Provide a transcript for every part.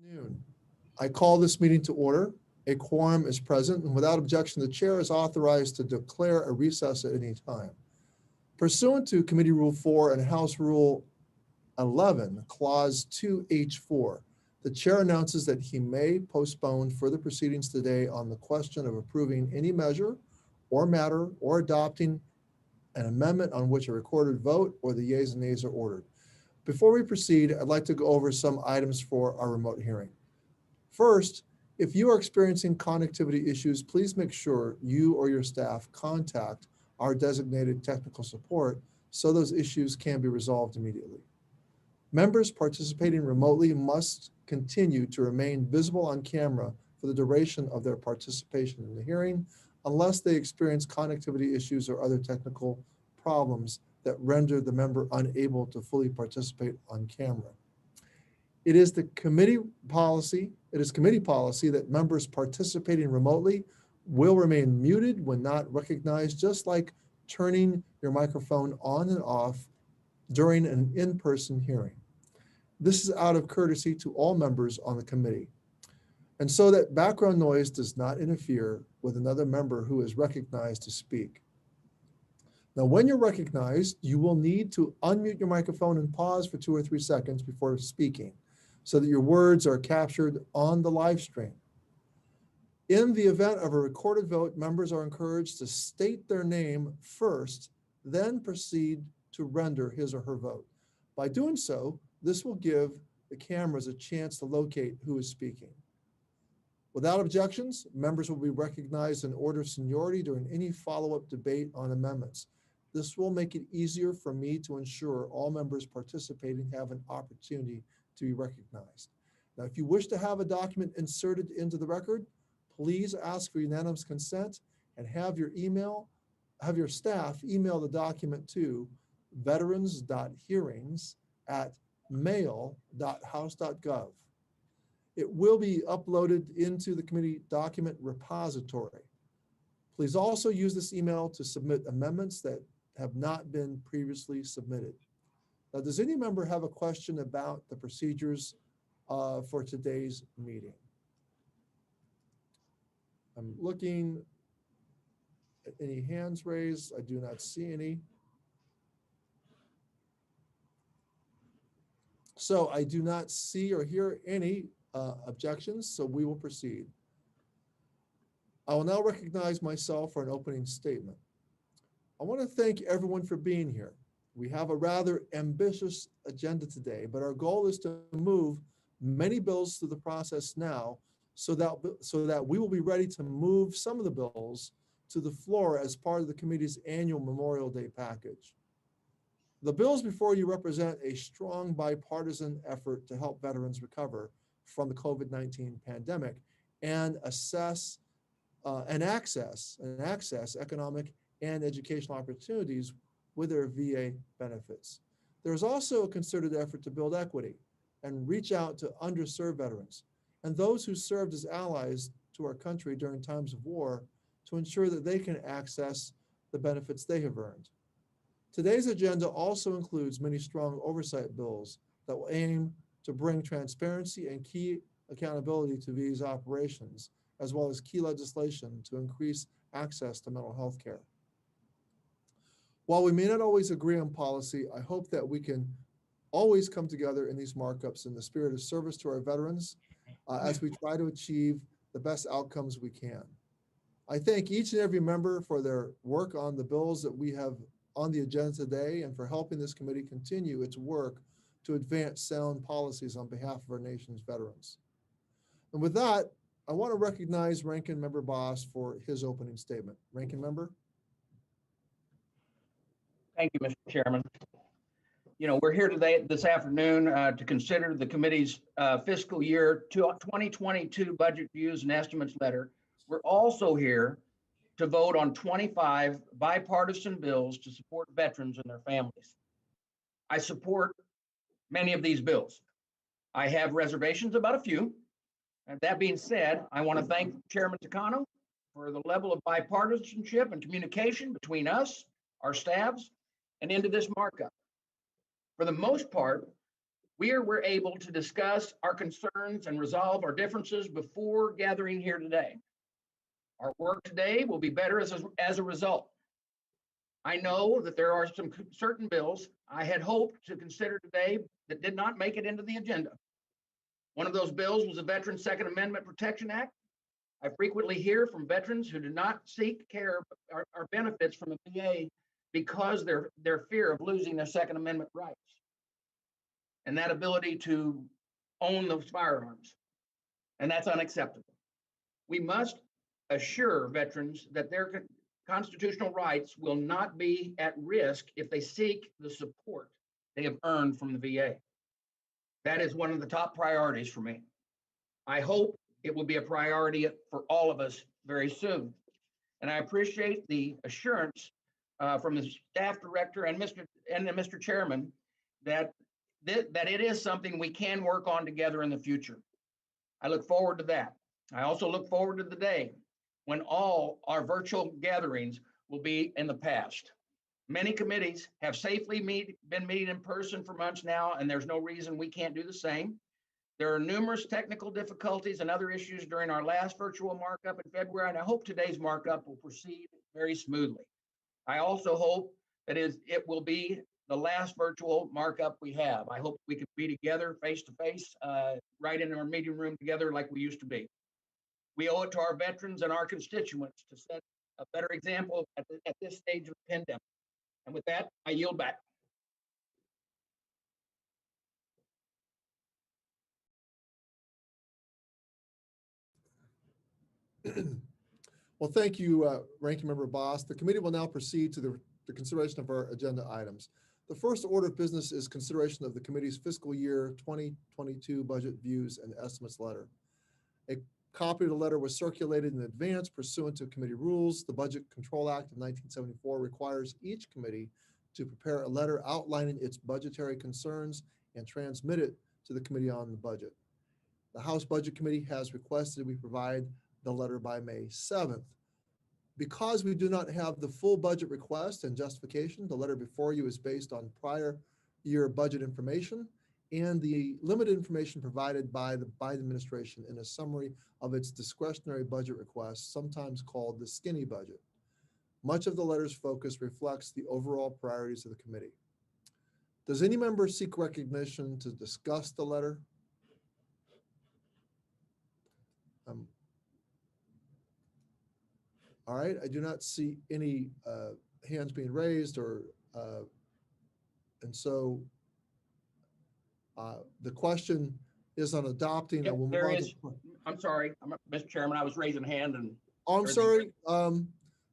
Afternoon. I call this meeting to order. A quorum is present, and without objection, the chair is authorized to declare a recess at any time. Pursuant to Committee Rule 4 and House Rule 11, Clause 2H4, the chair announces that he may postpone further proceedings today on the question of approving any measure or matter or adopting an amendment on which a recorded vote or the yeas and nays are ordered. Before we proceed, I'd like to go over some items for our remote hearing. First, if you are experiencing connectivity issues, please make sure you or your staff contact our designated technical support so those issues can be resolved immediately. Members participating remotely must continue to remain visible on camera for the duration of their participation in the hearing, unless they experience connectivity issues or other technical problems that render the member unable to fully participate on camera. It is committee policy that members participating remotely will remain muted when not recognized, just like turning your microphone on and off during an in-person hearing. This is out of courtesy to all members on the committee, and so that background noise does not interfere with another member who is recognized to speak. Now, when you're recognized, you will need to unmute your microphone and pause for 2 or 3 seconds before speaking so that your words are captured on the live stream. In the event of a recorded vote, members are encouraged to state their name first, then proceed to render his or her vote. By doing so, this will give the cameras a chance to locate who is speaking. Without objections, members will be recognized in order of seniority during any follow-up debate on amendments. This will make it easier for me to ensure all members participating have an opportunity to be recognized. Now, if you wish to have a document inserted into the record, please ask for unanimous consent and have your staff email the document to veterans.hearings@mail.house.gov. It will be uploaded into the committee document repository. Please also use this email to submit amendments that have not been previously submitted. Now, does any member have a question about the procedures for today's meeting? I'm looking at any hands raised. I do not see any. So I do not see or hear any objections, so we will proceed. I will now recognize myself for an opening statement. I want to thank everyone for being here. We have a rather ambitious agenda today, but our goal is to move many bills through the process now so that we will be ready to move some of the bills to the floor as part of the committee's annual Memorial Day package. The bills before you represent a strong bipartisan effort to help veterans recover from the COVID-19 pandemic and access economic and educational opportunities with their VA benefits. There's also a concerted effort to build equity and reach out to underserved veterans and those who served as allies to our country during times of war to ensure that they can access the benefits they have earned. Today's agenda also includes many strong oversight bills that will aim to bring transparency and key accountability to these operations, as well as key legislation to increase access to mental health care. While we may not always agree on policy, I hope that we can always come together in these markups in the spirit of service to our veterans as we try to achieve the best outcomes we can. I thank each and every member for their work on the bills that we have on the agenda today and for helping this committee continue its work to advance sound policies on behalf of our nation's veterans. And with that, I want to recognize Ranking Member Boss for his opening statement. Ranking Member. Thank you, Mr. Chairman. We're here today, this afternoon, to consider the committee's fiscal year 2022 budget views and estimates letter. We're also here to vote on 25 bipartisan bills to support veterans and their families. I support many of these bills. I have reservations about a few. And that being said, I want to thank Chairman Takano for the level of bipartisanship and communication between us, our staffs, and into this markup. For the most part, we're able to discuss our concerns and resolve our differences before gathering here today. Our work today will be better as a result. I know that there are some certain bills I had hoped to consider today that did not make it into the agenda. One of those bills was the Veterans Second Amendment Protection Act. I frequently hear from veterans who do not seek care or benefits from the VA because their fear of losing their Second Amendment rights and that ability to own those firearms. And that's unacceptable. We must assure veterans that their constitutional rights will not be at risk if they seek the support they have earned from the VA. That is one of the top priorities for me. I hope it will be a priority for all of us very soon. And I appreciate the assurance from the staff director and Mr. Chairman that it is something we can work on together in the future. I look forward to that. I also look forward to the day when all our virtual gatherings will be in the past. Many committees have safely been meeting in person for months now, and there's no reason we can't do the same. There are numerous technical difficulties and other issues during our last virtual markup in February, and I hope today's markup will proceed very smoothly. I also hope that it will be the last virtual markup we have. I hope we can be together face to face, right in our meeting room together like we used to be. We owe it to our veterans and our constituents to set a better example at this stage of the pandemic. And with that, I yield back. Well, thank you, Ranking Member Boss. The committee will now proceed to the consideration of our agenda items. The first order of business is consideration of the committee's fiscal year 2022 budget views and estimates letter. A copy of the letter was circulated in advance pursuant to committee rules. The Budget Control Act of 1974 requires each committee to prepare a letter outlining its budgetary concerns and transmit it to the Committee on the Budget. The House Budget Committee has requested we provide the letter by May 7th. Because we do not have the full budget request and justification, the letter before you is based on prior year budget information and the limited information provided by the Biden administration in a summary of its discretionary budget request, sometimes called the skinny budget. Much of the letter's focus reflects the overall priorities of the committee. Does any member seek recognition to discuss the letter? All right, I do not see any hands being raised and so the question is on adopting. Yep, there is. I'm sorry, Mr. Chairman, I was raising a hand and. Oh, I'm sorry.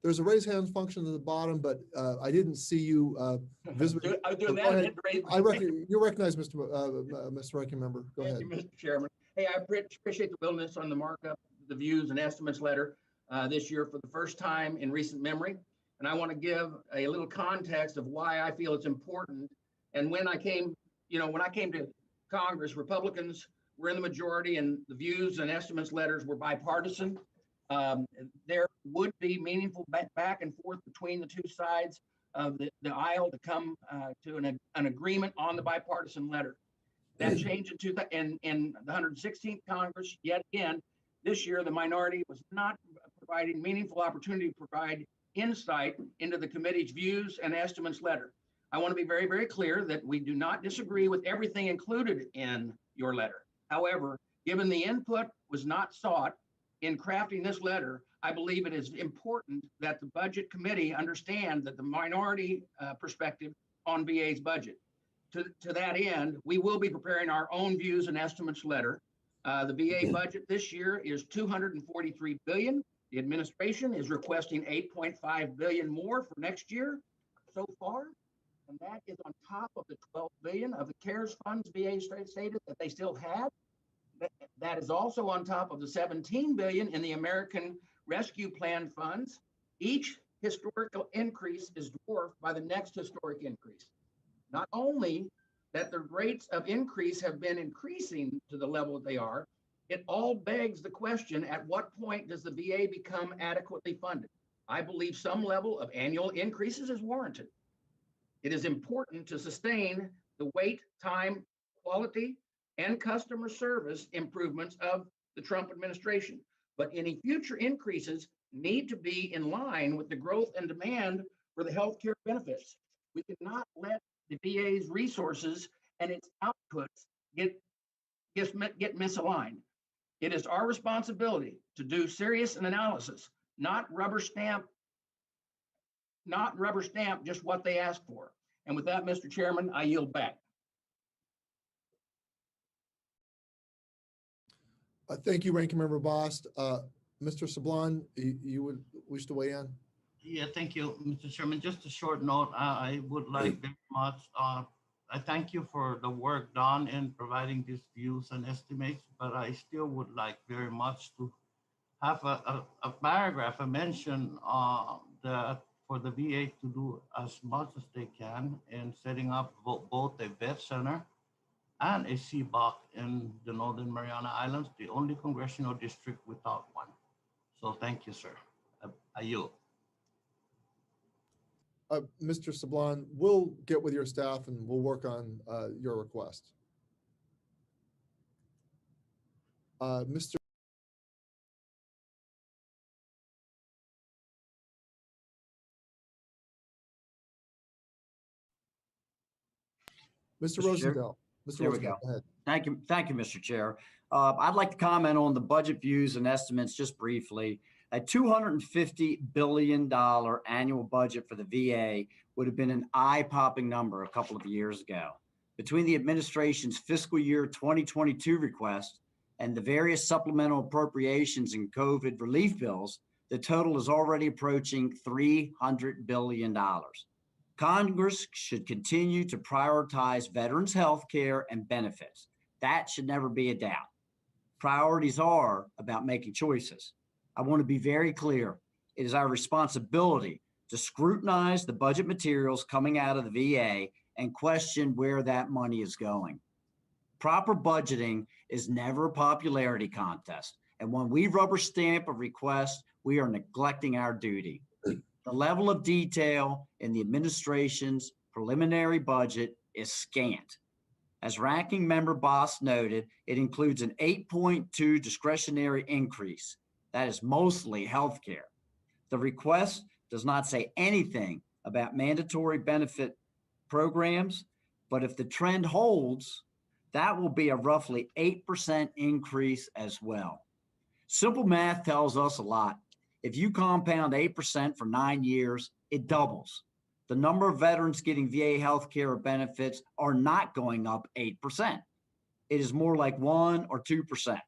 There's a raise hand function at the bottom, but I didn't see you visibly. I was doing that. You recognize Mr. Ranking Member. Go ahead. Thank you, Mr. Chairman. Hey, I appreciate the willingness on the markup, the views and estimates letter this year for the first time in recent memory. And I want to give a little context of why I feel it's important. And when I came to Congress, Republicans were in the majority and the views and estimates letters were bipartisan. There would be meaningful back and forth between the two sides of the aisle to come to an agreement on the bipartisan letter. That changed in the 116th Congress. Yet again, this year, the minority was not providing meaningful opportunity to provide insight into the committee's views and estimates letter. I want to be very, very clear that we do not disagree with everything included in your letter. However, given the input was not sought in crafting this letter, I believe it is important that the Budget Committee understand that the minority perspective on VA's budget. To that end, we will be preparing our own views and estimates letter. The VA budget this year is $243 billion. The administration is requesting $8.5 billion more for next year so far. And that is on top of the $12 billion of the CARES funds VA stated that they still had. That is also on top of the $17 billion in the American Rescue Plan funds. Each historical increase is dwarfed by the next historic increase. Not only that the rates of increase have been increasing to the level that they are, it all begs the question, at what point does the VA become adequately funded? I believe some level of annual increases is warranted. It is important to sustain the wait, time, quality and customer service improvements of the Trump administration. But any future increases need to be in line with the growth and demand for the healthcare benefits. We cannot let the VA's resources and its outputs get misaligned. It is our responsibility to do serious analysis, not rubber stamp just what they ask for. And with that, Mr. Chairman, I yield back. Thank you, Ranking Member Bost. Mr. Sablon, you would wish to weigh in? Yeah, thank you, Mr. Chairman. Just a short note, I would like very much, I thank you for the work done in providing these views and estimates, but I still would like very much to have a paragraph, a mention that for the VA to do as much as they can in setting up both a vet center and a CBOC in the Northern Mariana Islands, the only congressional district without one. So thank you, sir. I yield. Mr. Sablon, we'll get with your staff and we'll work on your request. Mr. Rosendale. Mr. There we Rosendale, go. go ahead. Thank you, Mr. Chair. I'd like to comment on the budget views and estimates just briefly. A $250 billion annual budget for the VA would have been an eye-popping number a couple of years ago. Between the administration's fiscal year 2022 request and the various supplemental appropriations and COVID relief bills, the total is already approaching $300 billion. Congress should continue to prioritize veterans' health care and benefits. That should never be a doubt. Priorities are about making choices. I want to be very clear. It is our responsibility to scrutinize the budget materials coming out of the VA and question where that money is going. Proper budgeting is never a popularity contest. And when we rubber stamp a request, we are neglecting our duty. The level of detail in the administration's preliminary budget is scant. As Ranking Member Bost noted, it includes an 8.2 discretionary increase. That is mostly healthcare. The request does not say anything about mandatory benefit programs, but if the trend holds, that will be a roughly 8% increase as well. Simple math tells us a lot. If you compound 8% for 9 years, it doubles. The number of veterans getting VA healthcare benefits are not going up 8%. It is more like 1 or 2%.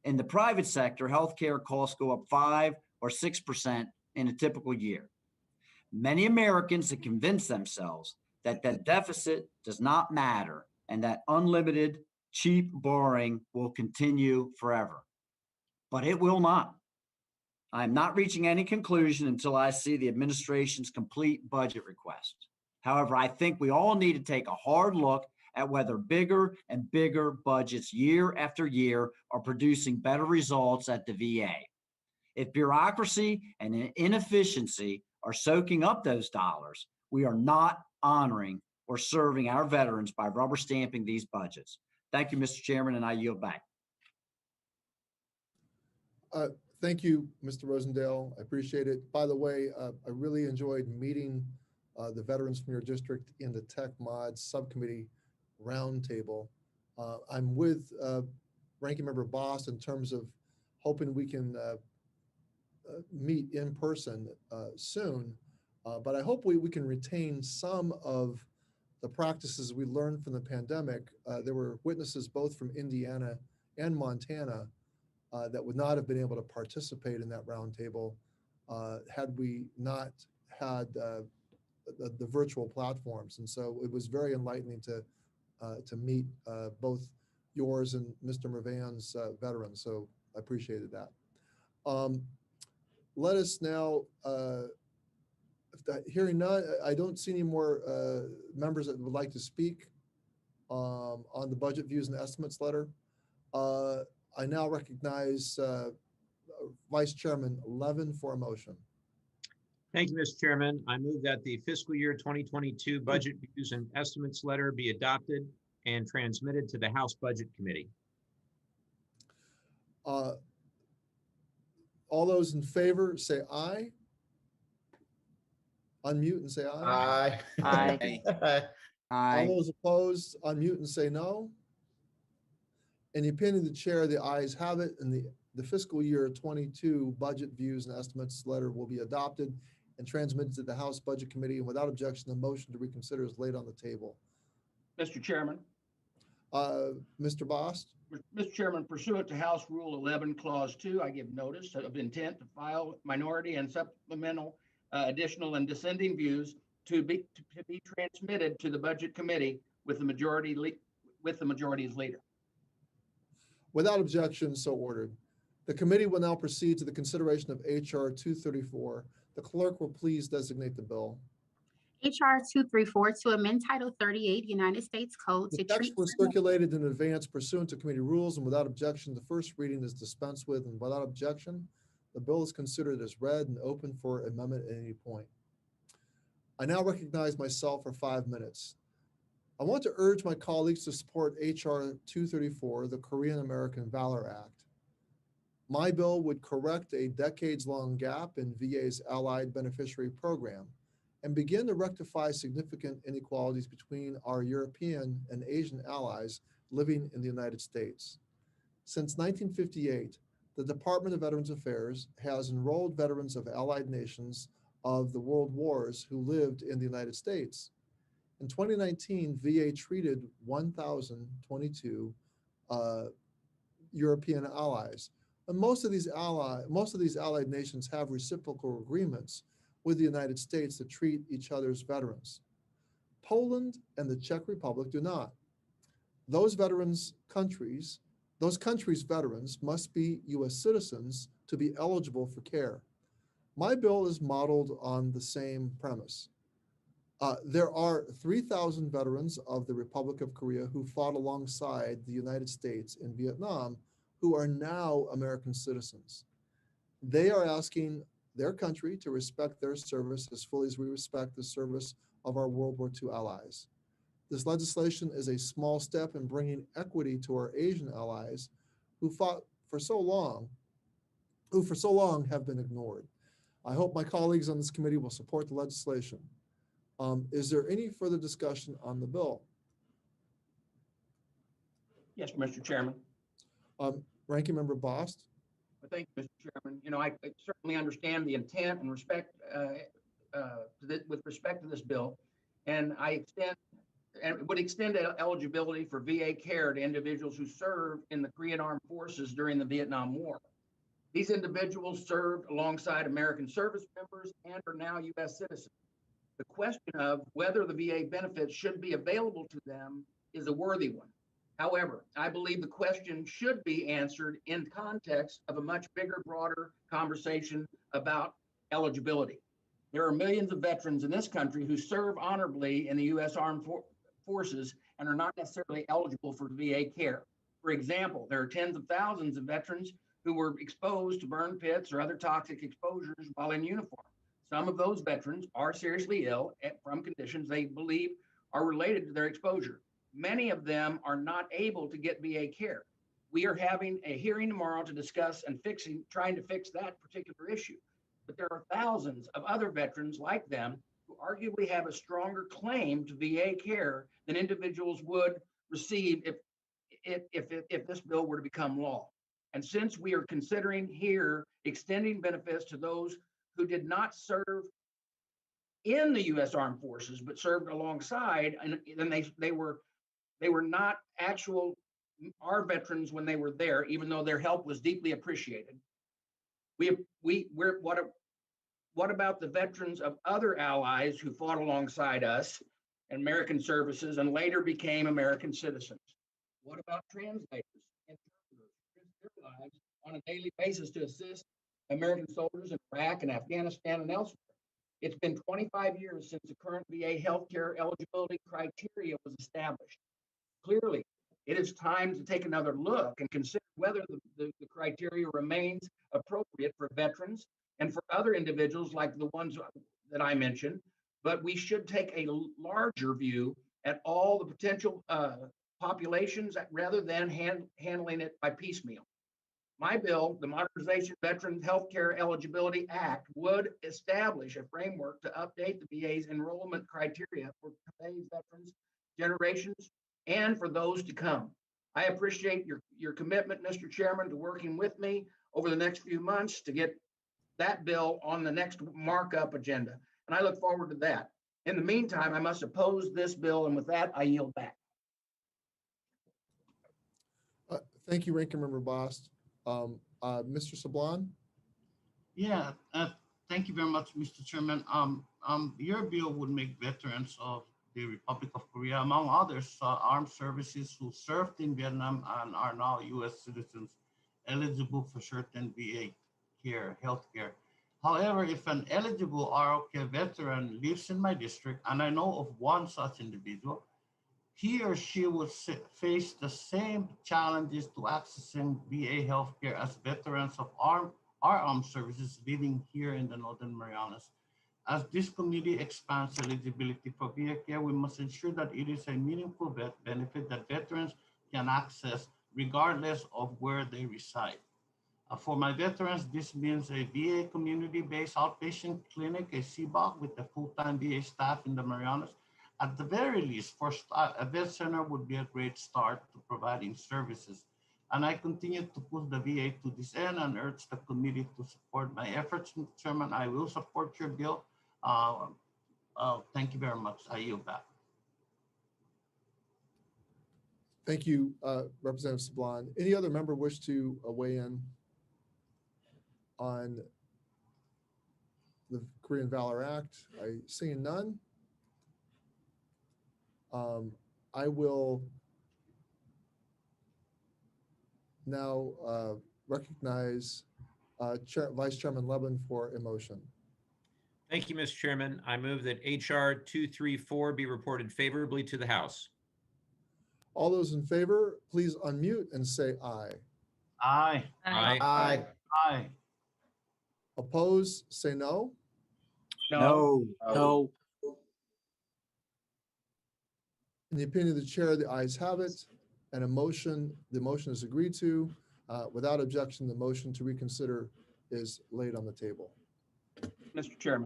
In the private sector, healthcare costs go up 5 or 6% in a typical year. Many Americans have convinced themselves that the deficit does not matter and that unlimited, cheap borrowing will continue forever. But it will not. I'm not reaching any conclusion until I see the administration's complete budget request. However, I think we all need to take a hard look at whether bigger and bigger budgets year after year are producing better results at the VA. If bureaucracy and inefficiency are soaking up those dollars, we are not honoring or serving our veterans by rubber stamping these budgets. Thank you, Mr. Chairman, and I yield back. Thank you, Mr. Rosendale. I appreciate it. By the way, I really enjoyed meeting the veterans from your district in the Tech Mods Subcommittee Roundtable. I'm with Ranking Member Bost in terms of hoping we can meet in person soon, but I hope we can retain some of the practices we learned from the pandemic. There were witnesses both from Indiana and Montana that would not have been able to participate in that roundtable had we not had the virtual platforms. And so it was very enlightening to meet both yours and Mr. Mervan's veterans. So I appreciated that. Let us now, hearing none, I don't see any more members that would like to speak on the budget views and estimates letter. I now recognize Vice Chairman Levin for a motion. Thank you, Mr. Chairman. I move that the fiscal year 2022 budget views and estimates letter be adopted and transmitted to the House Budget Committee. Uh, All those in favor, say aye. Unmute and say aye. Aye. Aye. All those opposed, unmute and say no. In the opinion of the chair, the ayes have it, and the fiscal year 22 budget views and estimates letter will be adopted and transmitted to the House Budget Committee, and without objection, the motion to reconsider is laid on the table. Mr. Chairman, Mr. Bost? Mr. Chairman, pursuant to House Rule 11, Clause 2, I give notice of intent to file minority and supplemental additional and dissenting views to be transmitted to the Budget Committee with the majority's leader. Without objection, so ordered. The committee will now proceed to the consideration of HR 234. The clerk will please designate the bill. HR 234 to amend Title 38 United States Code The to text treat was circulated in advance pursuant to committee rules, and without objection, the first reading is dispensed with, and without objection, the bill is considered as read and open for amendment at any point. I now recognize myself for 5 minutes. I want to urge my colleagues to support HR 234, the Korean American Valor Act. My bill would correct a decades-long gap in VA's Allied Beneficiary Program and begin to rectify significant inequalities between our European and Asian allies living in the United States. Since 1958, the Department of Veterans Affairs has enrolled veterans of allied nations of the world wars who lived in the United States. In 2019, VA treated 1,022 European allies. And most of these allied nations have reciprocal agreements with the United States to treat each other's veterans. Poland and the Czech Republic do not. Those countries' veterans must be U.S. citizens to be eligible for care. My bill is modeled on the same premise. There are 3,000 veterans of the Republic of Korea who fought alongside the United States in Vietnam who are now American citizens. They are asking their country to respect their service as fully as we respect the service of our World War II allies. This legislation is a small step in bringing equity to our Asian allies who fought for so long, have been ignored. I hope my colleagues on this committee will support the legislation. Is there any further discussion on the bill? Yes, Mr. Chairman. Ranking Member Bost? Well, thank you, Mr. Chairman. You know, I certainly understand the intent and respect with respect to this bill, and would extend eligibility for VA care to individuals who served in the Korean Armed Forces during the Vietnam War. These individuals served alongside American service members and are now U.S. citizens. The question of whether the VA benefits should be available to them is a worthy one. However, I believe the question should be answered in context of a much bigger, broader conversation about eligibility. There are millions of veterans in this country who serve honorably in the U.S. Armed Forces and are not necessarily eligible for VA care. For example, there are tens of thousands of veterans who were exposed to burn pits or other toxic exposures while in uniform. Some of those veterans are seriously ill from conditions they believe are related to their exposure. Many of them are not able to get VA care. We are having a hearing tomorrow to discuss and trying to fix that particular issue. But there are thousands of other veterans like them who arguably have a stronger claim to VA care than individuals would receive if this bill were to become law. And since we are considering here extending benefits to those who did not serve in the U.S. Armed Forces but served alongside, and then they were not our veterans when they were there, even though their help was deeply appreciated. What about the veterans of other allies who fought alongside us in American services and later became American citizens? What about translators and interpreters who risked their lives on a daily basis to assist American soldiers in Iraq and Afghanistan and elsewhere? It's been 25 years since the current VA healthcare eligibility criteria was established. Clearly, it is time to take another look and consider whether the criteria remains appropriate for veterans and for other individuals like the ones that I mentioned, but we should take a larger view at all the potential populations rather than handling it by piecemeal. My bill, the Modernization Veterans Healthcare Eligibility Act, would establish a framework to update the VA's enrollment criteria for today's veterans, generations, and for those to come. I appreciate your commitment, Mr. Chairman, to working with me over the next few months to get that bill on the next markup agenda. And I look forward to that. In the meantime, I must oppose this bill, and with that, I yield back. Thank you, Ranking Member Bost. Mr. Sablon? Yeah, thank you very much, Mr. Chairman. Your bill would make veterans of the Republic of Korea, among others, armed services who served in Vietnam and are now U.S. citizens, eligible for certain VA care, health care. However, if an eligible ROK veteran lives in my district, and I know of one such individual, he or she would face the same challenges to accessing VA healthcare as veterans of our armed services living here in the Northern Marianas. As this committee expands eligibility for VA care, we must ensure that it is a meaningful benefit that veterans can access regardless of where they reside. For my veterans, this means a VA community-based outpatient clinic, a CBOC with a full-time VA staff in the Marianas. At the very least, a vet center would be a great start to providing services. And I continue to push the VA to this end and urge the committee to support my efforts, Mr. Chairman. I will support your bill. Thank you very much. I yield back. Thank you, Representative Sablon. Any other member wish to weigh in on the Korean Valor Act? I see none. I will now recognize Vice Chairman Levin for a motion. Thank you, Mr. Chairman. I move that HR 234 be reported favorably to the House. All those in favor, please unmute and say aye. Aye. Aye. Aye. Aye. Oppose, say no. No. No. In the opinion of the chair, the ayes have it, and the motion is agreed to. Without objection, the motion to reconsider is laid on the table. Mr. Chairman.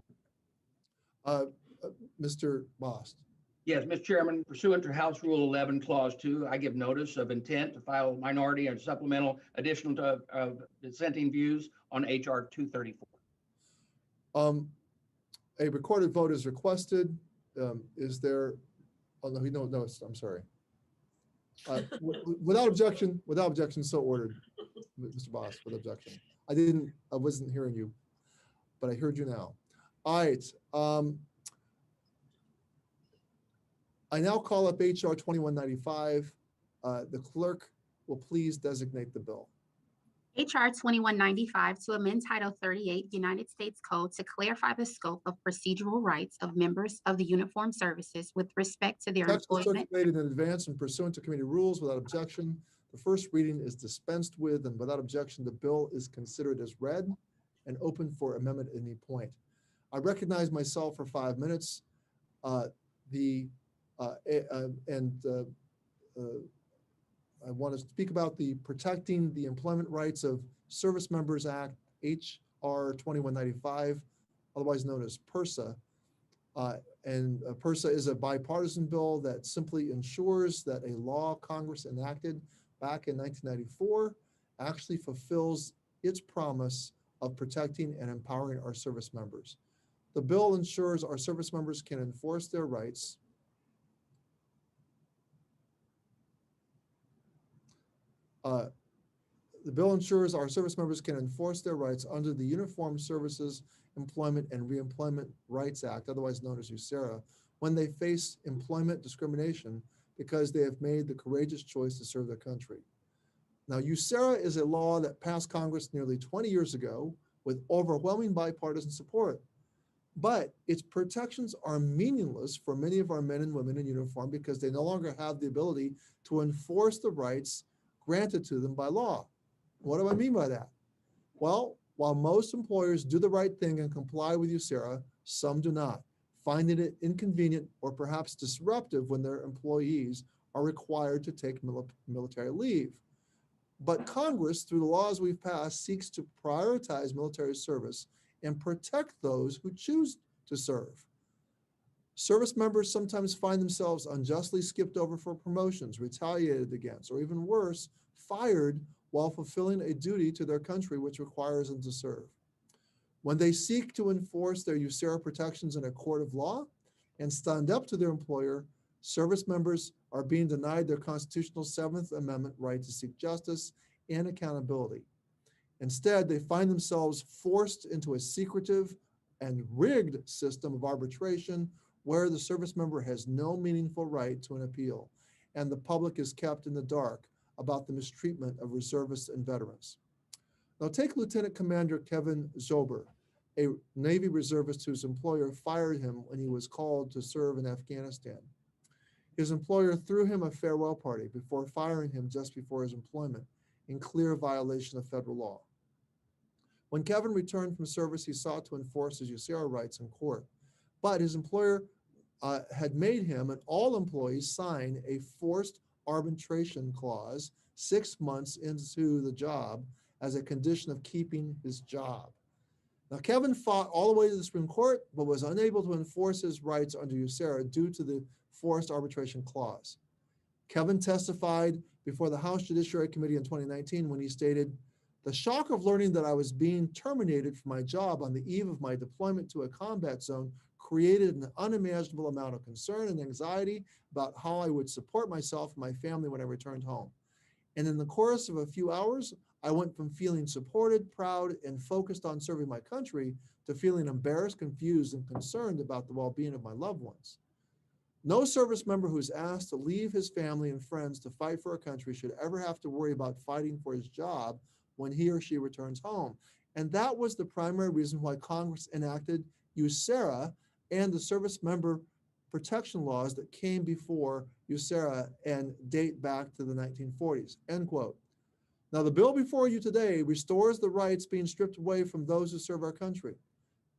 Mr. Bost. Yes, Mr. Chairman, pursuant to House Rule 11, Clause 2, I give notice of intent to file minority and supplemental additional to dissenting views on HR 234. A recorded vote is requested. Is there? Oh no, no, I'm sorry. Without objection, so ordered, Mr. Bost. With objection, I wasn't hearing you, but I heard you now. All right. I now call up HR 2195. The clerk will please designate the bill. HR 2195 to amend Title 38 United States Code to clarify the scope of procedural rights of members of the uniformed services with respect to their Text was employment. circulated in advance and pursuant to committee rules without objection. The first reading is dispensed with, and without objection, the bill is considered as read and open for amendment at any point. I recognize myself for 5 minutes. I want to speak about the Protecting the Employment Rights of Service Members Act, HR 2195, otherwise known as PERSA. PERSA is a bipartisan bill that simply ensures that a law Congress enacted back in 1994 actually fulfills its promise of protecting and empowering our service members. The bill ensures our service members can enforce their rights the bill ensures our service members can enforce their rights under the Uniformed Services Employment and Reemployment Rights Act, otherwise known as USERRA, when they face employment discrimination because they have made the courageous choice to serve their country. Now, USERRA is a law that passed Congress nearly 20 years ago with overwhelming bipartisan support. But its protections are meaningless for many of our men and women in uniform because they no longer have the ability to enforce the rights granted to them by law. What do I mean by that? Well, while most employers do the right thing and comply with USERRA, some do not. finding it inconvenient or perhaps disruptive when their employees are required to take military leave. But Congress, through the laws we've passed, seeks to prioritize military service and protect those who choose to serve. Service members sometimes find themselves unjustly skipped over for promotions, retaliated against, or even worse, fired while fulfilling a duty to their country which requires them to serve. When they seek to enforce their USERRA protections in a court of law and stand up to their employer, service members are being denied their constitutional Seventh Amendment right to seek justice and accountability. Instead, they find themselves forced into a secretive and rigged system of arbitration where the service member has no meaningful right to an appeal, and the public is kept in the dark about the mistreatment of reservists and veterans. Now take Lieutenant Commander Kevin Zober, a Navy reservist whose employer fired him when he was called to serve in Afghanistan. His employer threw him a farewell party before firing him just before his employment, in clear violation of federal law. When Kevin returned from service, he sought to enforce his USERRA rights in court, but his employer had made him and all employees sign a forced arbitration clause 6 months into the job as a condition of keeping his job. Now, Kevin fought all the way to the Supreme Court, but was unable to enforce his rights under USERRA due to the forced arbitration clause. Kevin testified before the House Judiciary Committee in 2019 when he stated, "The shock of learning that I was being terminated from my job on the eve of my deployment to a combat zone created an unimaginable amount of concern and anxiety about how I would support myself and my family when I returned home. And in the course of a few hours, I went from feeling supported, proud, and focused on serving my country to feeling embarrassed, confused, and concerned about the well-being of my loved ones." No service member who's asked to leave his family and friends to fight for a country should ever have to worry about fighting for his job when he or she returns home. And that was the primary reason why Congress enacted USERRA and the service member protection laws that came before USERRA and date back to the 1940s, end quote. Now, the bill before you today restores the rights being stripped away from those who serve our country.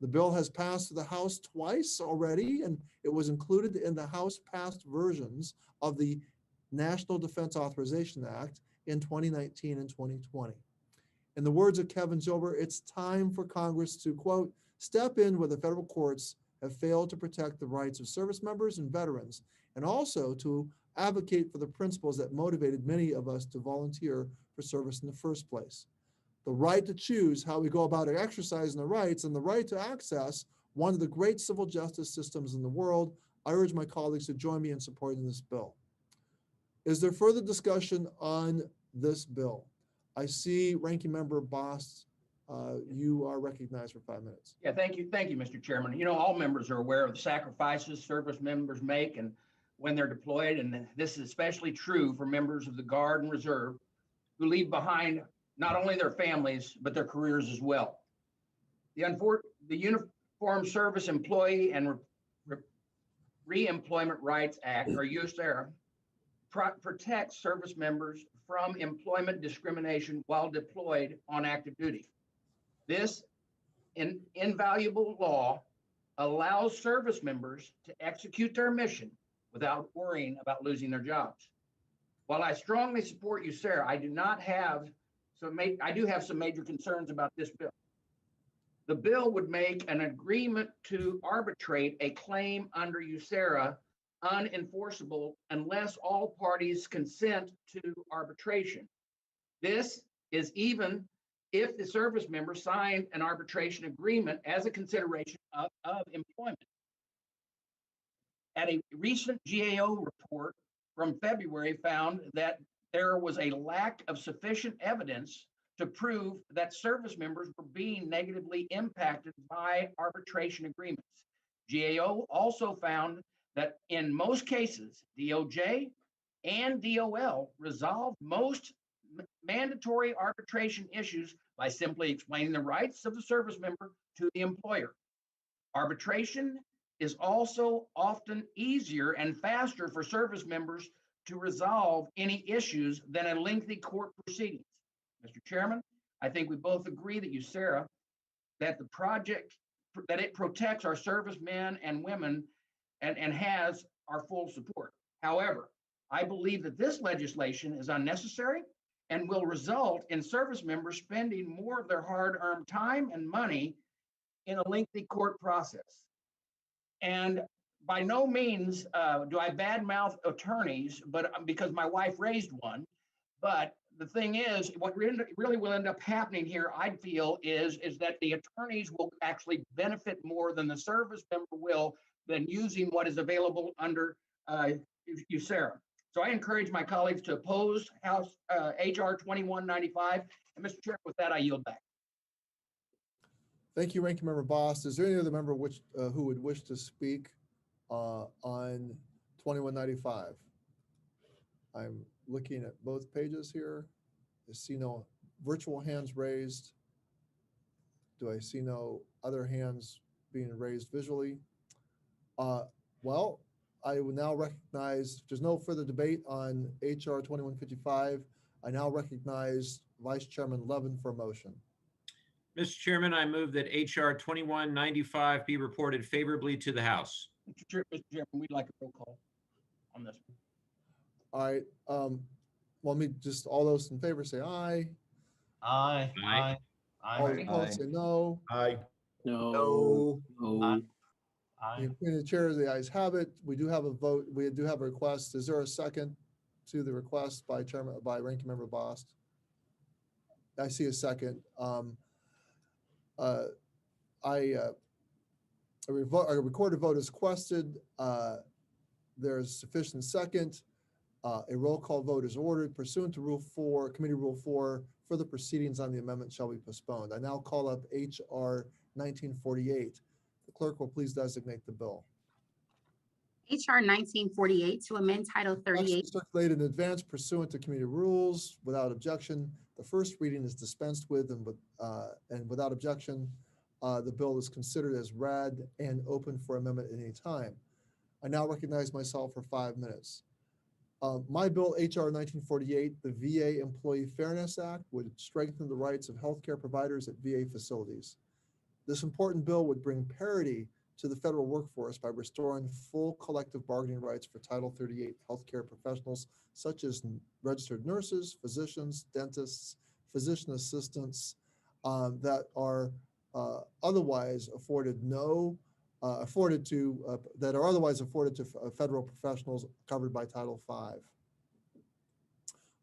The bill has passed through the House twice already, and it was included in the House passed versions of the National Defense Authorization Act in 2019 and 2020. In the words of Kevin Zober, it's time for Congress to, quote, step in where the federal courts have failed to protect the rights of service members and veterans, and also to advocate for the principles that motivated many of us to volunteer for service in the first place. The right to choose how we go about exercising the rights and the right to access one of the great civil justice systems in the world. I urge my colleagues to join me in supporting this bill. Is there further discussion on this bill? I see Ranking Member Boss, you are recognized for 5 minutes. Yeah, thank you, Mr. Chairman. You know, all members are aware of the sacrifices service members make and when they're deployed, and this is especially true for members of the Guard and Reserve who leave behind not only their families, but their careers as well. The Uniform Service Employee and Reemployment Rights Act, or USERRA, protects service members from employment discrimination while deployed on active duty. This invaluable law allows service members to execute their mission without worrying about losing their jobs. While I strongly support USERRA, I do have some major concerns about this bill. The bill would make an agreement to arbitrate a claim under USERRA unenforceable unless all parties consent to arbitration. This is even if the service member signed an arbitration agreement as a consideration of employment. At a recent GAO report from February found that there was a lack of sufficient evidence to prove that service members were being negatively impacted by arbitration agreements. GAO also found that in most cases, DOJ and DOL resolved most mandatory arbitration issues by simply explaining the rights of the service member to the employer. Arbitration is also often easier and faster for service members to resolve any issues than a lengthy court proceedings. Mr. Chairman, I think we both agree that USERRA, that the project that it protects our servicemen and women and has our full support. However, I believe that this legislation is unnecessary and will result in service members spending more of their hard-earned time and money in a lengthy court process. And by no means do I badmouth attorneys, but because my wife raised one. But the thing is, what really will end up happening here, I feel, is that the attorneys will actually benefit more than the service member will than using what is available under USERRA. So I encourage my colleagues to oppose House HR 2195. And Mr. Chair, with that, I yield back. Thank you, Ranking Member Bost. Is there any other member who would wish to speak on 2195? I'm looking at both pages here. I see no virtual hands raised. Do I see no other hands being raised visually? Well, I will now recognize, if there's no further debate on HR 2155, I now recognize Vice Chairman Levin for a motion. Mr. Chairman, I move that HR 2195 be reported favorably to the House. Mr. Chairman, we'd like a roll call on this. All right, let me just, all those in favor say aye. Aye. Aye. All Aye. opposed say no. Aye. No. Aye. The opinion of the chair, the ayes have it. We do have a vote. We do have a request. Is there a second to the request by Ranking Member Bost? I see a second. A recorded vote is requested. There's sufficient second. A roll call vote is ordered pursuant to Rule 4, Committee Rule 4. Further proceedings on the amendment shall be postponed. I now call up HR 1948. The clerk will please designate the bill. HR 1948 to amend Title 38. Circulated in advance pursuant to committee rules without objection. The first reading is dispensed with and without objection, the bill is considered as read and open for amendment at any time. I now recognize myself for 5 minutes. My bill, HR 1948, the VA Employee Fairness Act, would strengthen the rights of healthcare providers at VA facilities. This important bill would bring parity to the federal workforce by restoring full collective bargaining rights for Title 38 healthcare professionals, such as registered nurses, physicians, dentists, physician assistants, that are otherwise afforded to federal professionals covered by Title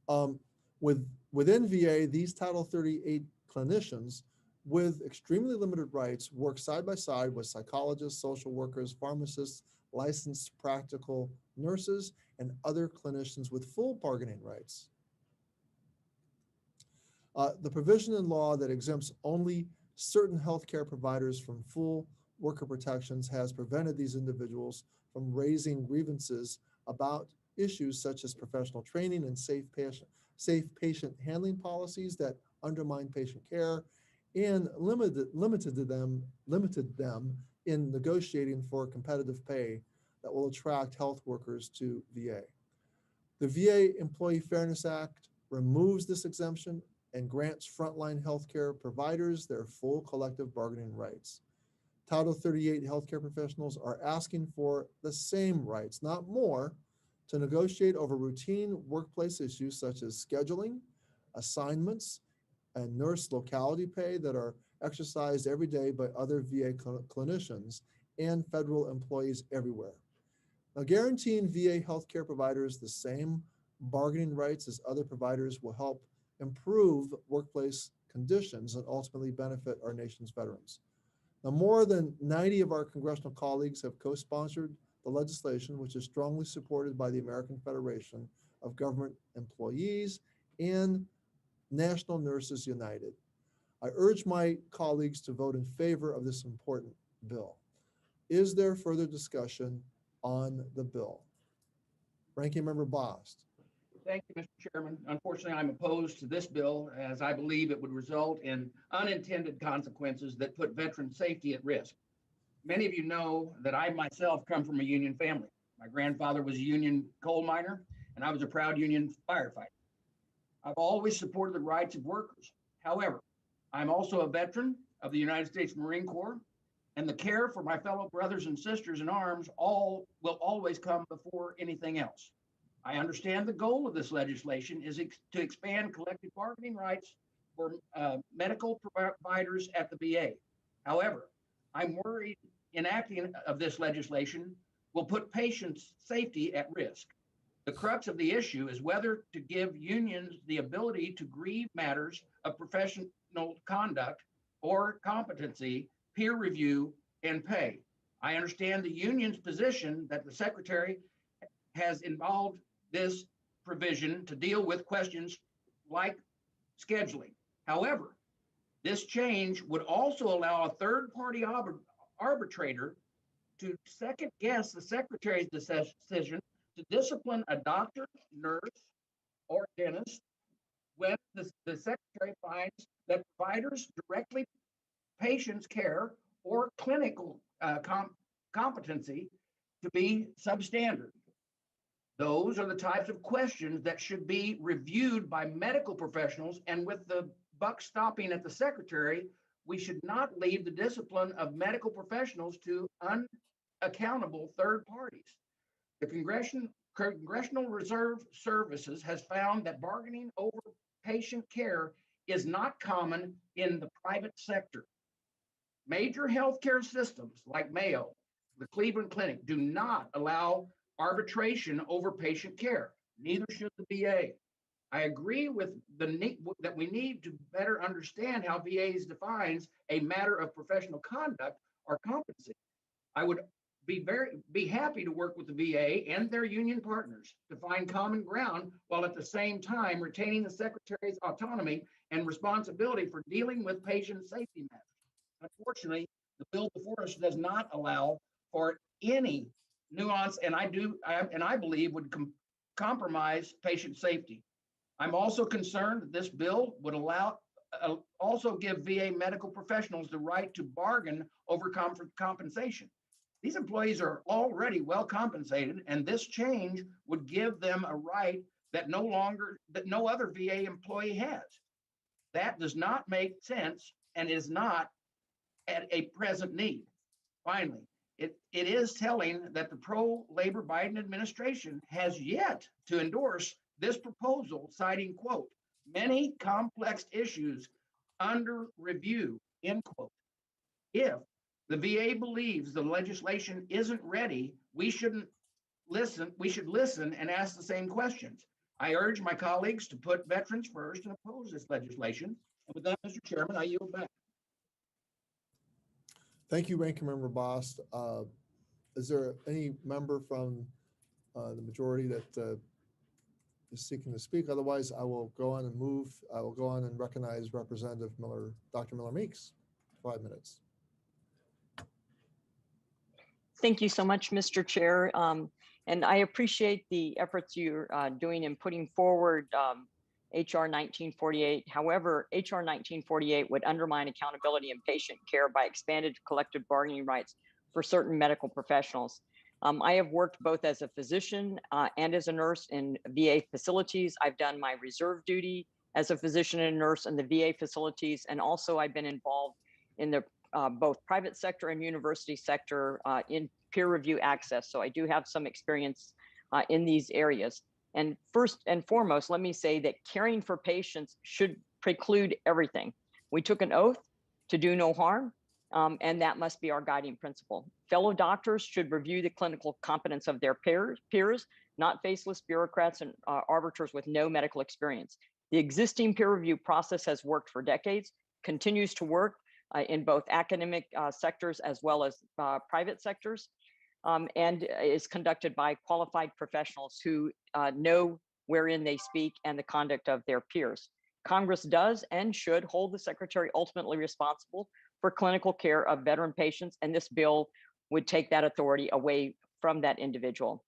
V. Within VA, these Title 38 clinicians with extremely limited rights work side by side with psychologists, social workers, pharmacists, licensed practical nurses, and other clinicians with full bargaining rights. The provision in law that exempts only certain healthcare providers from full worker protections has prevented these individuals from raising grievances about issues such as professional training and safe patient handling policies that undermine patient care, and limited them in negotiating for competitive pay that will attract health workers to VA. The VA Employee Fairness Act removes this exemption and grants frontline healthcare providers their full collective bargaining rights. Title 38 healthcare professionals are asking for the same rights, not more, to negotiate over routine workplace issues such as scheduling, assignments, and nurse locality pay that are exercised every day by other VA clinicians and federal employees everywhere. Now, guaranteeing VA healthcare providers the same bargaining rights as other providers will help improve workplace conditions and ultimately benefit our nation's veterans. Now, more than 90 of our congressional colleagues have co-sponsored the legislation, which is strongly supported by the American Federation of Government Employees and National Nurses United. I urge my colleagues to vote in favor of this important bill. Is there further discussion on the bill? Ranking Member Bost. Thank you, Mr. Chairman. Unfortunately, I'm opposed to this bill as I believe it would result in unintended consequences that put veteran safety at risk. Many of you know that I myself come from a union family. My grandfather was a union coal miner, and I was a proud union firefighter. I've always supported the rights of workers. However, I'm also a veteran of the United States Marine Corps, and the care for my fellow brothers and sisters in arms will always come before anything else. I understand the goal of this legislation is to expand collective bargaining rights for medical providers at the VA. However, I'm worried enacting of this legislation will put patients' safety at risk. The crux of the issue is whether to give unions the ability to grieve matters of professional conduct or competency, peer review, and pay. I understand the union's position that the secretary has involved this provision to deal with questions like scheduling. However, this change would also allow a third-party arbitrator to second guess the secretary's decision to discipline a doctor, nurse, or dentist when the secretary finds that providers directly patients' care or clinical competency to be substandard. Those are the types of questions that should be reviewed by medical professionals, and with the buck stopping at the secretary, we should not leave the discipline of medical professionals to unaccountable third parties. The Congressional Reserve Services has found that bargaining over patient care is not common in the private sector. Major healthcare systems like Mayo, the Cleveland Clinic, do not allow arbitration over patient care. Neither should the VA. I agree with that we need to better understand how VAs defines a matter of professional conduct or competency. I would be happy to work with the VA and their union partners to find common ground, while at the same time retaining the secretary's autonomy and responsibility for dealing with patient safety matters. Unfortunately, the bill before us does not allow for any nuance, and I believe would compromise patient safety. I'm also concerned that this bill would also give VA medical professionals the right to bargain over compensation. These employees are already well compensated, and this change would give them a right that no other VA employee has. That does not make sense and is not at a present need. Finally, it is telling that the pro-labor Biden administration has yet to endorse this proposal, citing, quote, many complex issues under review, end quote. If the VA believes the legislation isn't ready, we should listen and ask the same questions. I urge my colleagues to put veterans first and oppose this legislation. And with that, Mr. Chairman, I yield back. Thank you, Ranking Member Bost. Is there any member from the majority that is seeking to speak? Otherwise, I will go on and recognize Representative Miller, Dr. Miller Meeks, 5 minutes. Thank you so much, Mr. Chair. And I appreciate the efforts you're doing in putting forward HR 1948. However, HR 1948 would undermine accountability in patient care by expanded collective bargaining rights for certain medical professionals. I have worked both as a physician and as a nurse in VA facilities. I've done my reserve duty as a physician and nurse in the VA facilities, and also I've been involved in the both private sector and university sector in peer review access. So I do have some experience in these areas. And first and foremost, let me say that caring for patients should preclude everything. We took an oath to do no harm, and that must be our guiding principle. Fellow doctors should review the clinical competence of their peers, not faceless bureaucrats and arbiters with no medical experience. The existing peer review process has worked for decades, continues to work in both academic sectors as well as private sectors, and is conducted by qualified professionals who know wherein they speak and the conduct of their peers. Congress does and should hold the secretary ultimately responsible for clinical care of veteran patients, and this bill would take that authority away from that individual.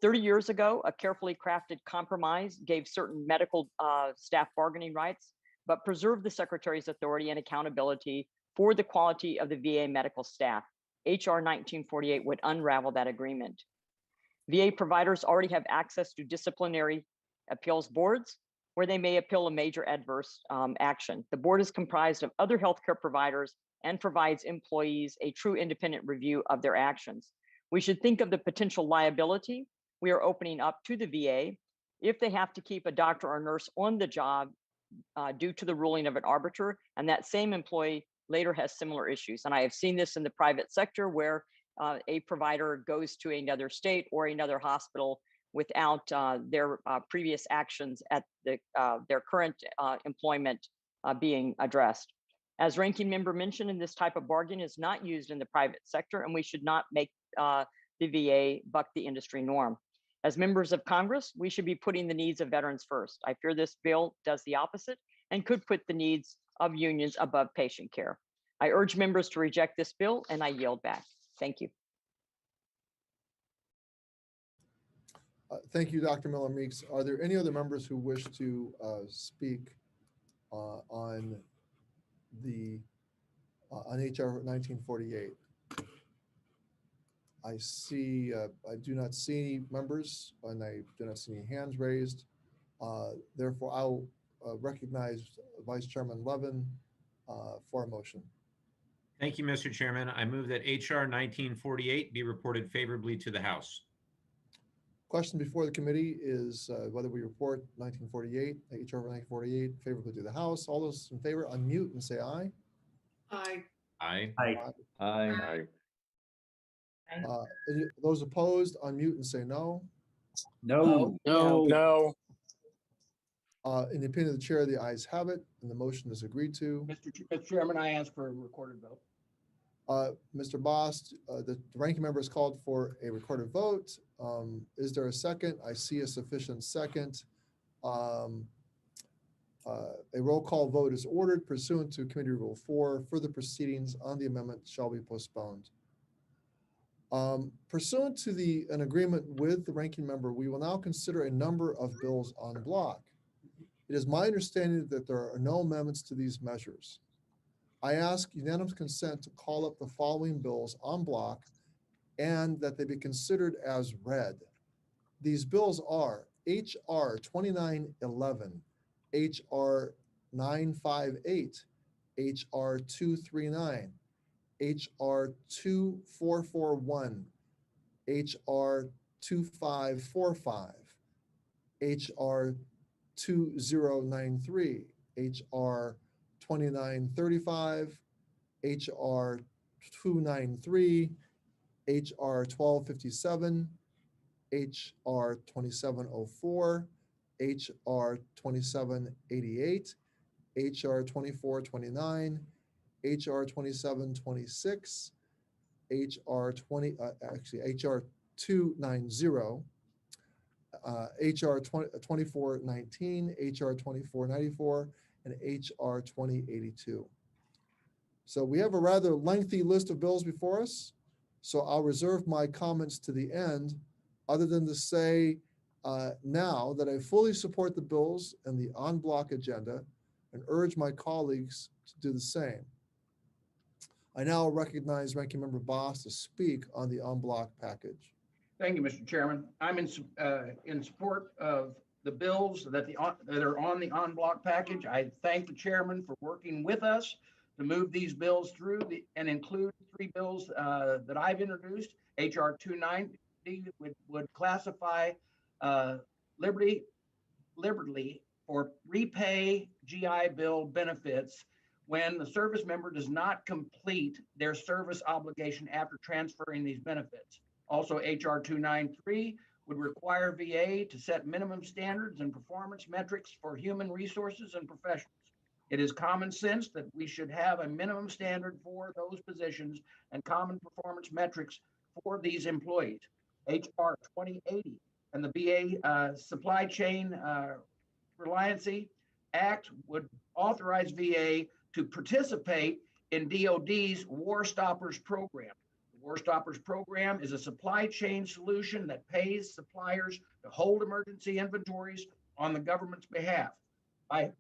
30 years ago, a carefully crafted compromise gave certain medical staff bargaining rights, but preserved the secretary's authority and accountability for the quality of the VA medical staff. HR 1948 would unravel that agreement. VA providers already have access to disciplinary appeals boards where they may appeal a major adverse action. The board is comprised of other healthcare providers and provides employees a true independent review of their actions. We should think of the potential liability we are opening up to the VA if they have to keep a doctor or nurse on the job due to the ruling of an arbiter, and that same employee later has similar issues. And I have seen this in the private sector where a provider goes to another state or another hospital without their previous actions at their current employment being addressed. As ranking member mentioned, this type of bargain is not used in the private sector, and we should not make the VA buck the industry norm. As members of Congress, we should be putting the needs of veterans first. I fear this bill does the opposite and could put the needs of unions above patient care. I urge members to reject this bill, and I yield back. Thank you. Thank you, Dr. Miller Meeks. Are there any other members who wish to speak on HR 1948? I see, I do not see members, and I do not see any hands raised. Therefore, I'll recognize Vice Chairman Levin for a motion. Thank you, Mr. Chairman. I move that HR 1948 be reported favorably to the House. Question before the committee is whether we report 1948, HR 1948 favorably to the House. All those in favor, unmute and say aye. Aye. Aye. Aye. Those opposed, unmute and say no. No. No. In the opinion of the chair, the ayes have it, and the motion is agreed to. Mr. Chairman, I ask for a recorded vote. Mr. Boss, the ranking member has called for a recorded vote. Is there a second? I see a sufficient second. A roll call vote is ordered pursuant to Committee Rule 4. Further proceedings on the amendment shall be postponed. Pursuant to an agreement with the ranking member, we will now consider a number of bills en bloc. It is my understanding that there are no amendments to these measures. I ask unanimous consent to call up the following bills en bloc and that they be considered as read. These bills are HR 2911, HR 958, HR 239, HR 2441, HR 2545, HR 2093, HR 2935, HR 293, HR 1257, HR 2704, HR 2788, HR 2429, HR 2726, HR 290, HR 2419, HR 2494, and HR 2082. So we have a rather lengthy list of bills before us. So I'll reserve my comments to the end, other than to say now that I fully support the bills and the en bloc agenda and urge my colleagues to do the same. I now recognize Ranking Member Boss to speak on the en bloc package. Thank you, Mr. Chairman. I'm in support of the bills that are on the en bloc package. I thank the chairman for working with us to move these bills through and include 3 bills that I've introduced. HR 290 would classify Liberty for repay GI Bill benefits when the service member does not complete their service obligation after transferring these benefits. Also, HR 293 would require VA to set minimum standards and performance metrics for human resources and professionals. It is common sense that we should have a minimum standard for those positions and common performance metrics for these employees. HR 2080 and the VA Supply Chain Reliancy Act would authorize VA to participate in DoD's War Stoppers program. The War Stoppers program is a supply chain solution that pays suppliers to hold emergency inventories on the government's behalf. By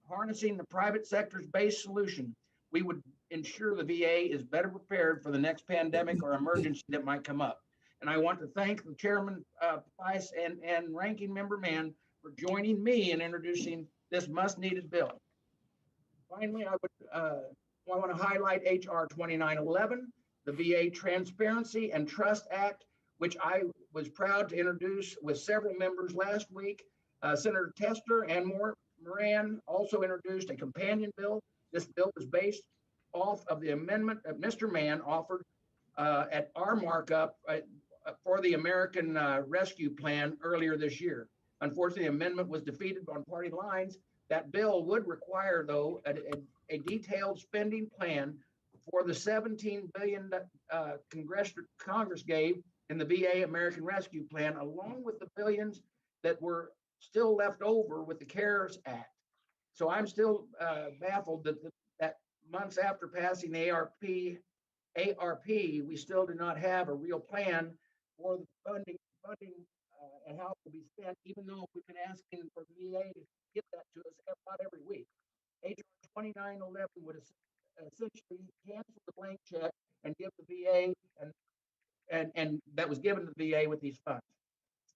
harnessing the private sector's base solution, we would ensure the VA is better prepared for the next pandemic or emergency that might come up. And I want to thank the Chairman Vice and Ranking Member Mann for joining me in introducing this much-needed bill. Finally, I would I want to highlight HR 2911, the VA Transparency and Trust Act, which I was proud to introduce with several members last week. Senator Tester and Moran also introduced a companion bill. This bill was based off of the amendment that Mr. Mann offered at our markup for the American Rescue Plan earlier this year. Unfortunately, the amendment was defeated on party lines. That bill would require, though, a detailed spending plan for the $17 billion Congress gave in the VA American Rescue Plan, along with the billions that were still left over with the CARES Act. So I'm still baffled that months after passing the ARP, we still do not have a real plan for the funding and how it will be spent, even though we've been asking for the VA to get that to us about every week. HR 2911 would essentially cancel the blank check and give the VA and that was given to the VA with these funds.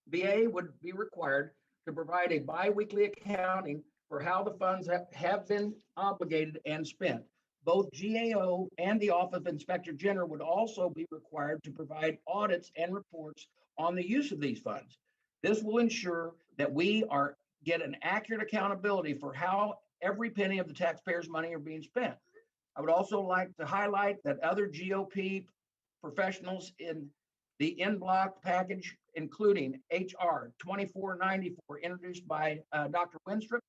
VA would be required to provide a biweekly accounting for how the funds have been obligated and spent. Both GAO and the Office of Inspector General would also be required to provide audits and reports on the use of these funds. This will ensure that we get an accurate accountability for how every penny of the taxpayers' money are being spent. I would also like to highlight that other GOP professionals in the en-bloc package, including HR 2494, introduced by Dr. Winstrup,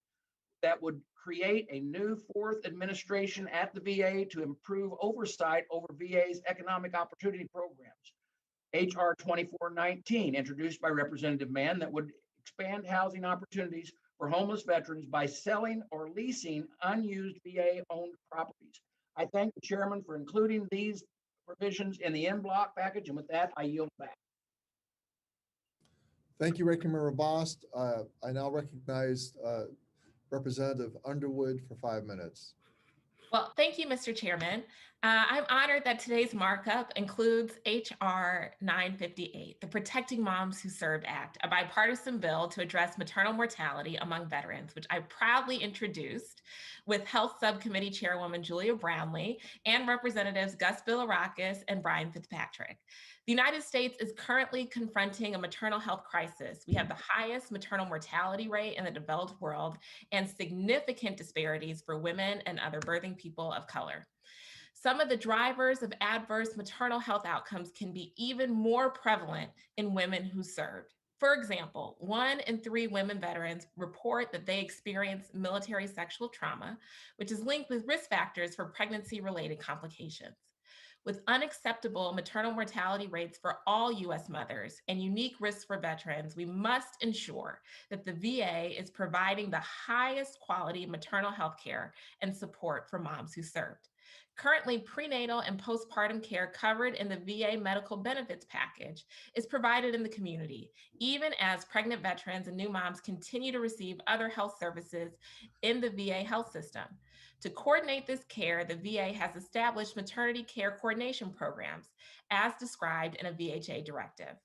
that would create a new fourth administration at the VA to improve oversight over VA's economic opportunity programs. HR 2419, introduced by Representative Mann, that would expand housing opportunities for homeless veterans by selling or leasing unused VA-owned properties. I thank the chairman for including these provisions in the en-bloc package, and with that, I yield back. Thank you, Ranking Member Bost. I now recognize Representative Underwood for 5 minutes. Well, thank you, Mr. Chairman. I'm honored that today's markup includes HR 958, the Protecting Moms Who Served Act, a bipartisan bill to address maternal mortality among veterans, which I proudly introduced with Health Subcommittee Chairwoman Julia Brownlee and Representatives Gus Bilirakis and Brian Fitzpatrick. The United States is currently confronting a maternal health crisis. We have the highest maternal mortality rate in the developed world and significant disparities for women and other birthing people of color. Some of the drivers of adverse maternal health outcomes can be even more prevalent in women who served. For example, 1 in 3 women veterans report that they experience military sexual trauma, which is linked with risk factors for pregnancy-related complications. With unacceptable maternal mortality rates for all U.S. mothers and unique risks for veterans, we must ensure that the VA is providing the highest quality maternal health care and support for moms who served. Currently, prenatal and postpartum care covered in the VA medical benefits package is provided in the community, even as pregnant veterans and new moms continue to receive other health services in the VA health system. To coordinate this care, the VA has established maternity care coordination programs as described in a VHA directive.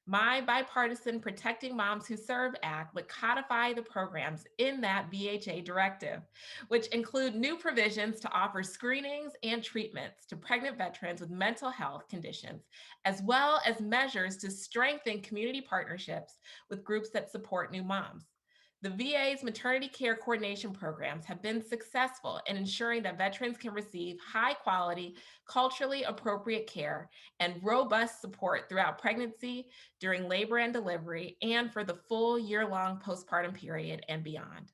My bipartisan Protecting Moms Who Serve Act would codify the programs in that VHA directive, which include new provisions to offer screenings and treatments to pregnant veterans with mental health conditions, as well as measures to strengthen community partnerships with groups that support new moms. The VA's maternity care coordination programs have been successful in ensuring that veterans can receive high quality, culturally appropriate care and robust support throughout pregnancy, during labor and delivery, and for the full year-long postpartum period and beyond.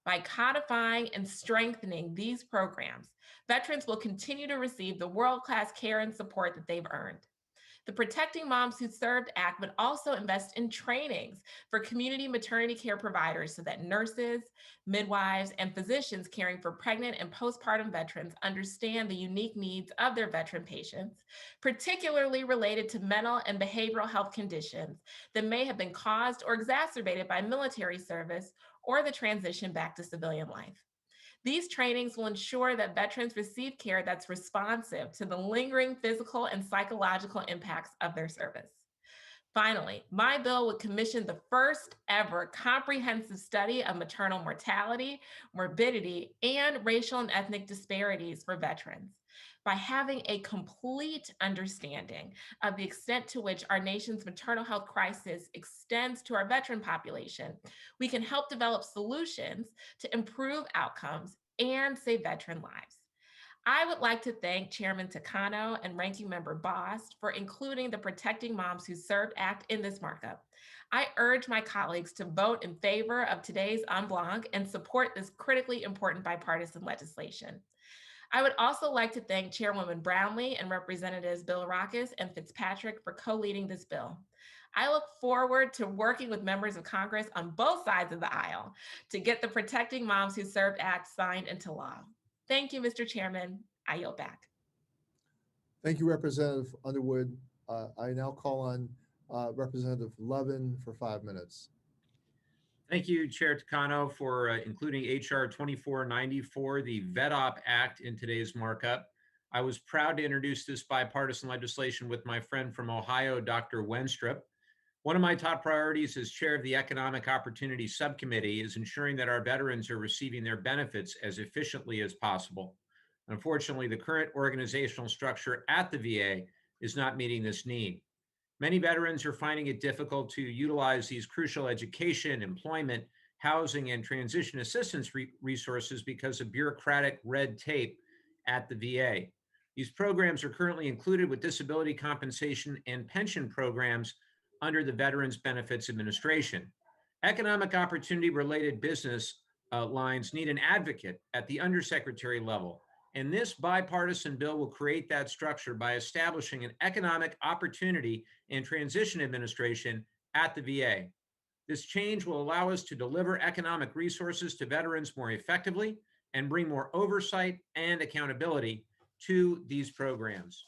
By codifying and strengthening these programs, veterans will continue to receive the world-class care and support that they've earned. The Protecting Moms Who Served Act would also invest in trainings for community maternity care providers so that nurses, midwives, and physicians caring for pregnant and postpartum veterans understand the unique needs of their veteran patients, particularly related to mental and behavioral health conditions that may have been caused or exacerbated by military service or the transition back to civilian life. These trainings will ensure that veterans receive care that's responsive to the lingering physical and psychological impacts of their service. Finally, my bill would commission the first ever comprehensive study of maternal mortality, morbidity, and racial and ethnic disparities for veterans. By having a complete understanding of the extent to which our nation's maternal health crisis extends to our veteran population, we can help develop solutions to improve outcomes and save veteran lives. I would like to thank Chairman Takano and Ranking Member Bost for including the Protecting Moms Who Served Act in this markup. I urge my colleagues to vote in favor of today's en bloc and support this critically important bipartisan legislation. I would also like to thank Chairwoman Brownlee and Representatives Bilirakis and Fitzpatrick for co-leading this bill. I look forward to working with members of Congress on both sides of the aisle to get the Protecting Moms Who Served Act signed into law. Thank you, Mr. Chairman. I yield back. Thank you, Representative Underwood. I now call on Representative Levin for 5 minutes. Thank you, Chair Takano, for including HR 2494, the VETOP Act, in today's markup. I was proud to introduce this bipartisan legislation with my friend from Ohio, Dr. Wenstrup. One of my top priorities as chair of the Economic Opportunity Subcommittee is ensuring that our veterans are receiving their benefits as efficiently as possible. Unfortunately, the current organizational structure at the VA is not meeting this need. Many veterans are finding it difficult to utilize these crucial education, employment, housing, and transition assistance resources because of bureaucratic red tape at the VA. These programs are currently included with disability compensation and pension programs under the Veterans Benefits Administration. Economic opportunity-related business lines need an advocate at the undersecretary level, and this bipartisan bill will create that structure by establishing an Economic Opportunity and Transition Administration at the VA. This change will allow us to deliver economic resources to veterans more effectively and bring more oversight and accountability to these programs.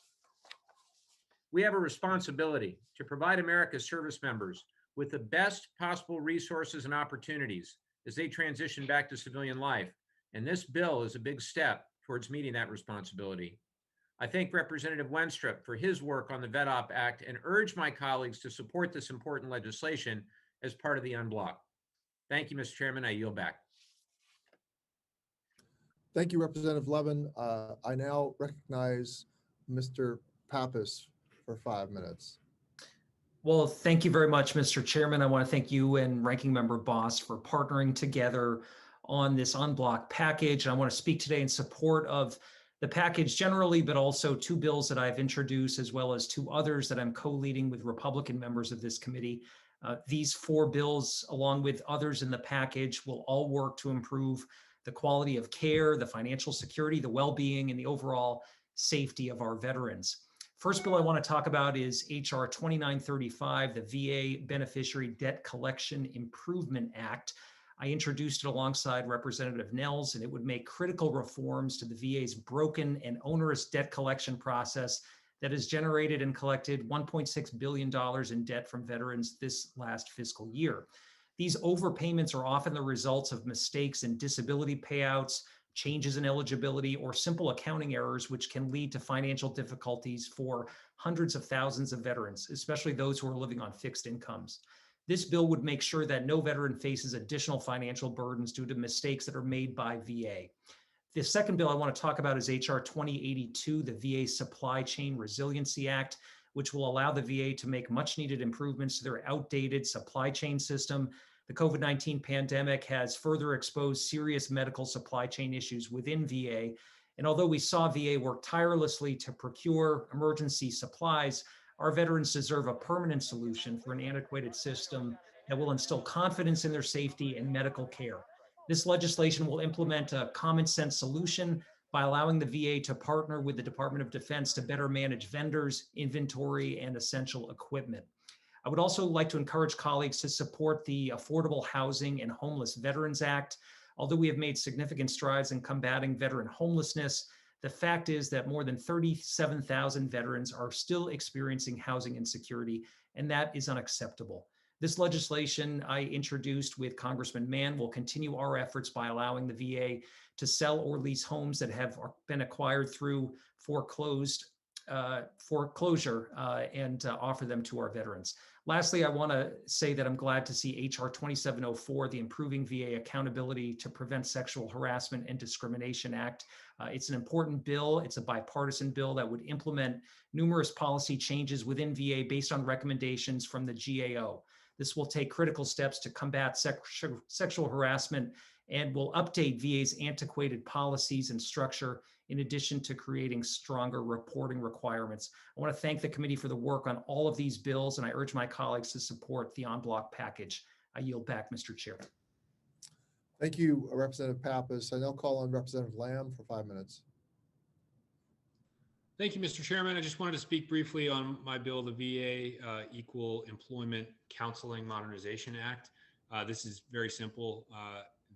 We have a responsibility to provide America's service members with the best possible resources and opportunities as they transition back to civilian life. And this bill is a big step towards meeting that responsibility. I thank Representative Wenstrup for his work on the VETOP Act and urge my colleagues to support this important legislation as part of the en bloc. Thank you, Mr. Chairman. I yield back. Thank you, Representative Levin. I now recognize Mr. Pappas for 5 minutes. Well, thank you very much, Mr. Chairman. I want to thank you and Ranking Member Bost for partnering together on this en bloc package. I want to speak today in support of the package generally, but also 2 bills that I've introduced, as well as 2 others that I'm co-leading with Republican members of this committee. These 4 bills, along with others in the package, will all work to improve the quality of care, the financial security, the well-being, and the overall safety of our veterans. First bill I want to talk about is HR 2935, the VA Beneficiary Debt Collection Improvement Act. I introduced it alongside Representative Nels, and it would make critical reforms to the VA's broken and onerous debt collection process that has generated and collected $1.6 billion in debt from veterans this last fiscal year. These overpayments are often the results of mistakes in disability payouts, changes in eligibility, or simple accounting errors, which can lead to financial difficulties for hundreds of thousands of veterans, especially those who are living on fixed incomes. This bill would make sure that no veteran faces additional financial burdens due to mistakes that are made by VA. The second bill I want to talk about is HR 2082, the VA Supply Chain Resiliency Act, which will allow the VA to make much needed improvements to their outdated supply chain system. The COVID-19 pandemic has further exposed serious medical supply chain issues within VA. And although we saw VA work tirelessly to procure emergency supplies, our veterans deserve a permanent solution for an antiquated system that will instill confidence in their safety and medical care. This legislation will implement a common sense solution by allowing the VA to partner with the Department of Defense to better manage vendors, inventory, and essential equipment. I would also like to encourage colleagues to support the Affordable Housing and Homeless Veterans Act. Although we have made significant strides in combating veteran homelessness, the fact is that more than 37,000 veterans are still experiencing housing insecurity, and that is unacceptable. This legislation I introduced with Congressman Mann will continue our efforts by allowing the VA to sell or lease homes that have been acquired through foreclosed foreclosure and offer them to our veterans. Lastly, I want to say that I'm glad to see HR 2704, the Improving VA Accountability to Prevent Sexual Harassment and Discrimination Act. It's an important bill. It's a bipartisan bill that would implement numerous policy changes within VA based on recommendations from the GAO. This will take critical steps to combat sexual harassment and will update VA's antiquated policies and structure, in addition to creating stronger reporting requirements. I want to thank the committee for the work on all of these bills, and I urge my colleagues to support the en bloc package. I yield back, Mr. Chair. Thank you, Representative Pappas. I now call on Representative Lamb for 5 minutes. Thank you, Mr. Chairman. I just wanted to speak briefly on my bill, the VA Equal Employment Counseling Modernization Act. This is very simple.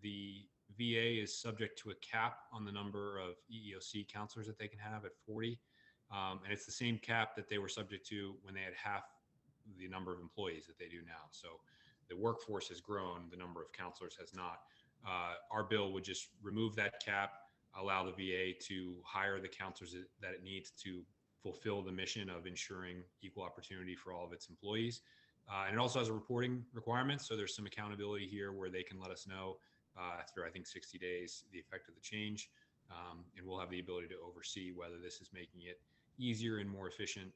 The VA is subject to a cap on the number of EEOC counselors that they can have at 40. And it's the same cap that they were subject to when they had half the number of employees that they do now. So the workforce has grown, the number of counselors has not. Our bill would just remove that cap, allow the VA to hire the counselors that it needs to fulfill the mission of ensuring equal opportunity for all of its employees. And it also has a reporting requirement. So there's some accountability here where they can let us know after, I think, 60 days, the effect of the change. And we'll have the ability to oversee whether this is making it easier and more efficient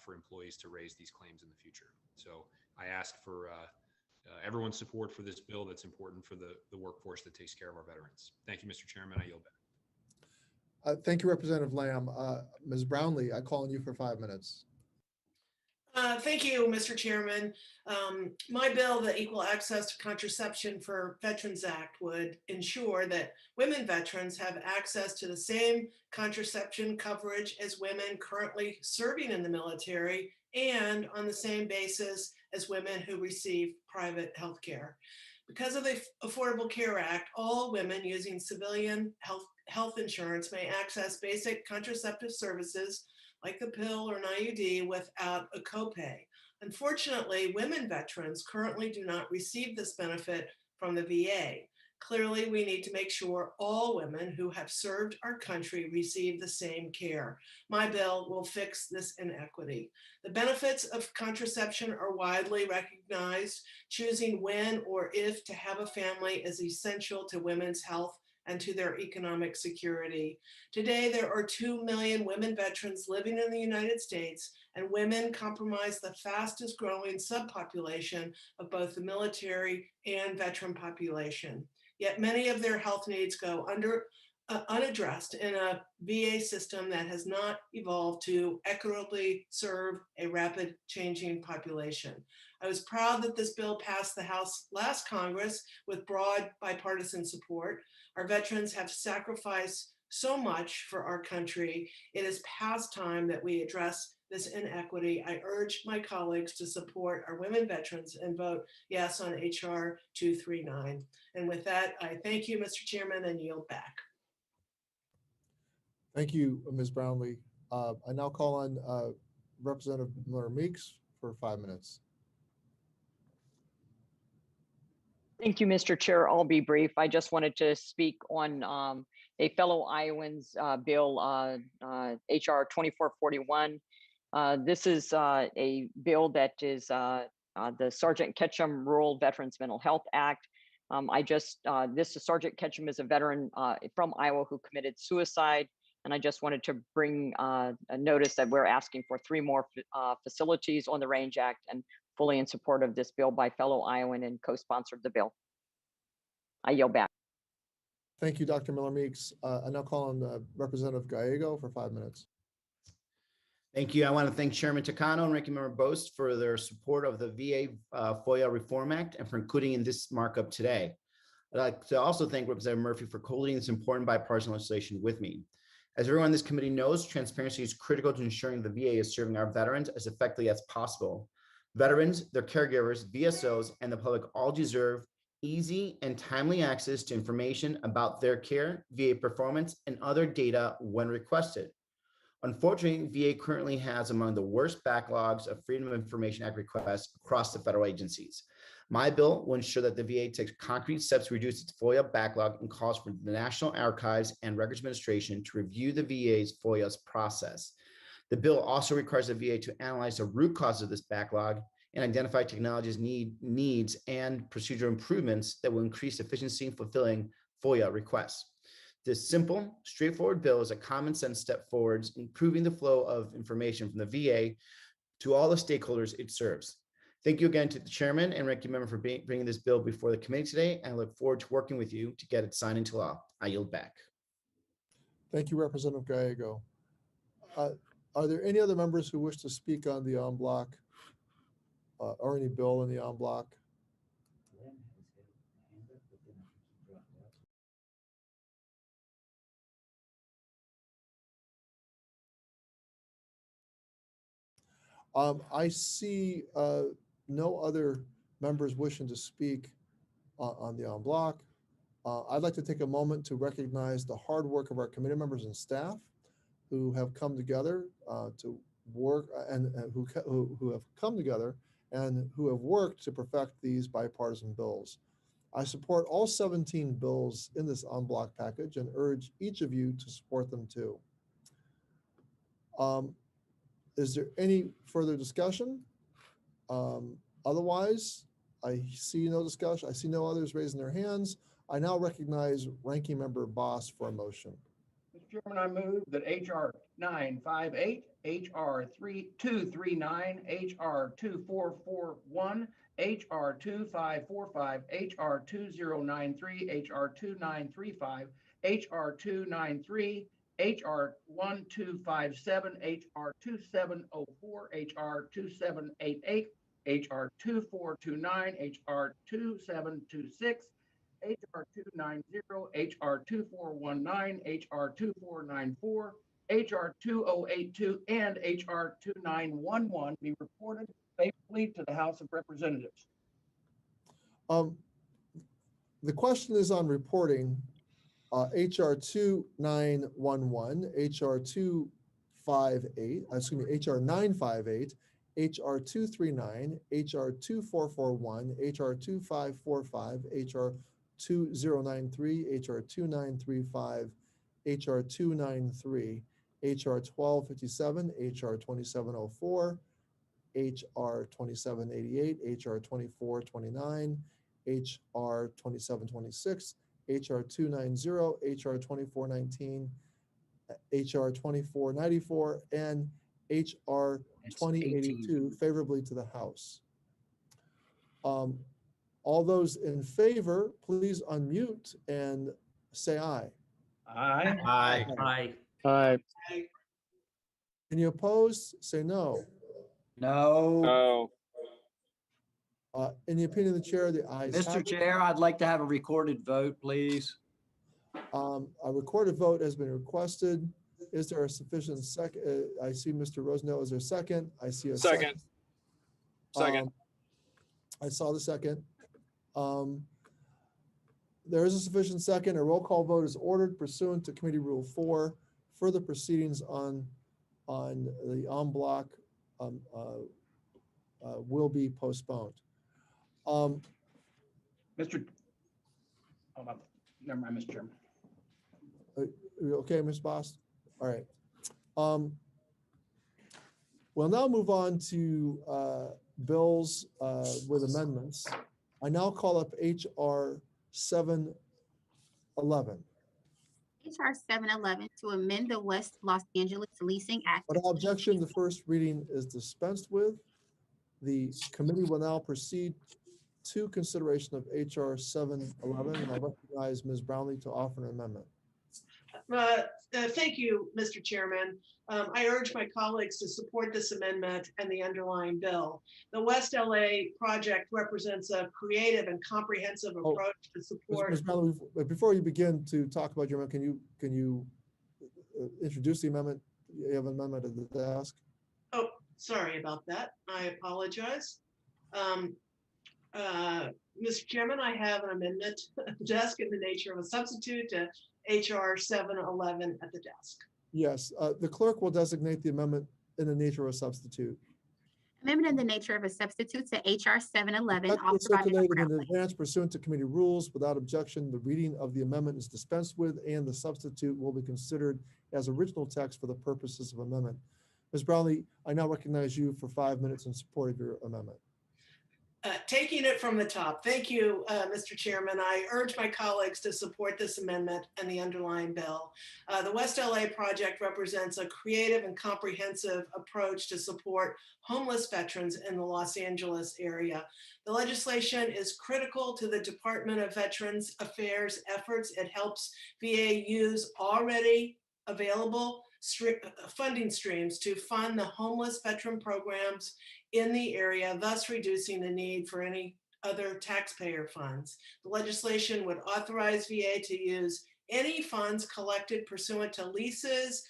for employees to raise these claims in the future. So I ask for everyone's support for this bill that's important for the workforce that takes care of our veterans. Thank you, Mr. Chairman. I yield back. Thank you, Representative Lamb. Ms. Brownlee, I call on you for 5 minutes. Thank you, Mr. Chairman. My bill, the Equal Access to Contraception for Veterans Act, would ensure that women veterans have access to the same contraception coverage as women currently serving in the military and on the same basis as women who receive private health care. Because of the Affordable Care Act, all women using civilian health insurance may access basic contraceptive services like the pill or an IUD without a copay. Unfortunately, women veterans currently do not receive this benefit from the VA. Clearly, we need to make sure all women who have served our country receive the same care. My bill will fix this inequity. The benefits of contraception are widely recognized. Choosing when or if to have a family is essential to women's health and to their economic security. Today, there are 2 million women veterans living in the United States, and women comprise the fastest growing subpopulation of both the military and veteran population. Yet many of their health needs go unaddressed in a VA system that has not evolved to equitably serve a rapid changing population. I was proud that this bill passed the House last Congress with broad bipartisan support. Our veterans have sacrificed so much for our country. It is past time that we address this inequity. I urge my colleagues to support our women veterans and vote yes on HR 239. And with that, I thank you, Mr. Chairman, and yield back. Thank you, Ms. Brownlee. I now call on Representative Miller Meeks for 5 minutes. Thank you, Mr. Chair. I'll be brief. I just wanted to speak on a fellow Iowans bill, HR 2441. This is a bill that is the Sergeant Ketchum Rural Veterans Mental Health Act. This Sergeant Ketchum is a veteran from Iowa who committed suicide. And I just wanted to bring a notice that we're asking for 3 more facilities on the Range Act, and fully in support of this bill by fellow Iowan and co-sponsored the bill. I yield back. Thank you, Dr. Miller Meeks. I now call on Representative Gallego for 5 minutes. Thank you. I want to thank Chairman Takano and Ranking Member Bost for their support of the VA FOIA Reform Act and for including in this markup today. I'd like to also thank Representative Murphy for co-leading this important bipartisan legislation with me. As everyone on this committee knows, transparency is critical to ensuring the VA is serving our veterans as effectively as possible. Veterans, their caregivers, VSOs, and the public all deserve easy and timely access to information about their care, VA performance, and other data when requested. Unfortunately, VA currently has among the worst backlogs of Freedom of Information Act requests across the federal agencies. My bill will ensure that the VA takes concrete steps to reduce its FOIA backlog and calls for the National Archives and Records Administration to review the VA's FOIA's process. The bill also requires the VA to analyze the root cause of this backlog and identify technologies needs and procedural improvements that will increase efficiency in fulfilling FOIA requests. This simple, straightforward bill is a common sense step forwards, improving the flow of information from the VA to all the stakeholders it serves. Thank you again to the chairman and ranking member for bringing this bill before the committee today, and I look forward to working with you to get it signed into law. I yield back. Thank you, Representative Gallego. Are there any other members who wish to speak on the en bloc or any bill in the en bloc? I see no other members wishing to speak on the en bloc. I'd like to take a moment to recognize the hard work of our committee members and staff who have come together to work and who have come together and who have worked to perfect these bipartisan bills. I support all 17 bills in this en bloc package and urge each of you to support them too. Is there any further discussion? Otherwise, I see no discussion. I see no others raising their hands. I now recognize Ranking Member Boss for a motion. Mr. Chairman, I move that HR 958, HR 3239, HR 2441, HR 2545, HR 2093, HR 2935, HR 293, HR 1257, HR 2704, HR 2788, HR 2429, HR 2726, HR 290, HR 2419, HR 2494, HR 2082, and HR 2911 be reported favorably to the House of Representatives. The question is on reporting. HR 2911, HR 258, excuse me, HR 958, HR 239, HR 2441, HR 2545, HR 2093, HR 2935, HR 293, HR 1257, HR 2704, HR 2788, HR 2429, HR 2726, HR 290, HR 2419, HR 2494, and HR 2082 favorably to the House. All those in favor, please unmute and say aye. Aye. Aye. Aye. Aye. Any opposed? Say no. No. No. In the opinion of the chair, the ayes have Mr. it. Chair, I'd like to have a recorded vote, please. A recorded vote has been requested. Is there a sufficient second? I see Mr. Rosendahl. Is there a second? I see a second. Second. I saw the second. There is a sufficient second. A roll call vote is ordered pursuant to Committee Rule 4. Further proceedings on the en bloc will be postponed. Never mind, Mr. Chairman. Okay, Ms. Boss? All right. We'll now move on to bills with amendments. I now call up HR 711. HR 711 to amend the West Los Angeles Leasing Act. Without objection, the first reading is dispensed with. The committee will now proceed to consideration of HR 711. And I recognize Ms. Brownlee to offer an amendment. Thank you, Mr. Chairman. I urge my colleagues to support this amendment and the underlying bill. The West LA project represents a creative and comprehensive approach to support. Ms. Brownlee, before you begin to talk about your amendment, can you introduce the amendment? You have an amendment at the desk. Oh, sorry about that. I apologize. Mr. Chairman, I have an amendment at the desk in the nature of a substitute to HR 711 at the desk. Yes, the clerk will designate the amendment in the nature of a substitute. Amendment in the nature of a substitute to HR 711. Text was circulated in advance pursuant to committee rules. Without objection, the reading of the amendment is dispensed with and the substitute will be considered as original text for the purposes of amendment. Ms. Brownlee, I now recognize you for 5 minutes in support of your amendment. Taking it from the top. Thank you, Mr. Chairman. I urge my colleagues to support this amendment and the underlying bill. The West LA project represents a creative and comprehensive approach to support homeless veterans in the Los Angeles area. The legislation is critical to the Department of Veterans Affairs efforts. It helps VA use already available funding streams to fund the homeless veteran programs in the area, thus reducing the need for any other taxpayer funds. The legislation would authorize VA to use any funds collected pursuant to leases,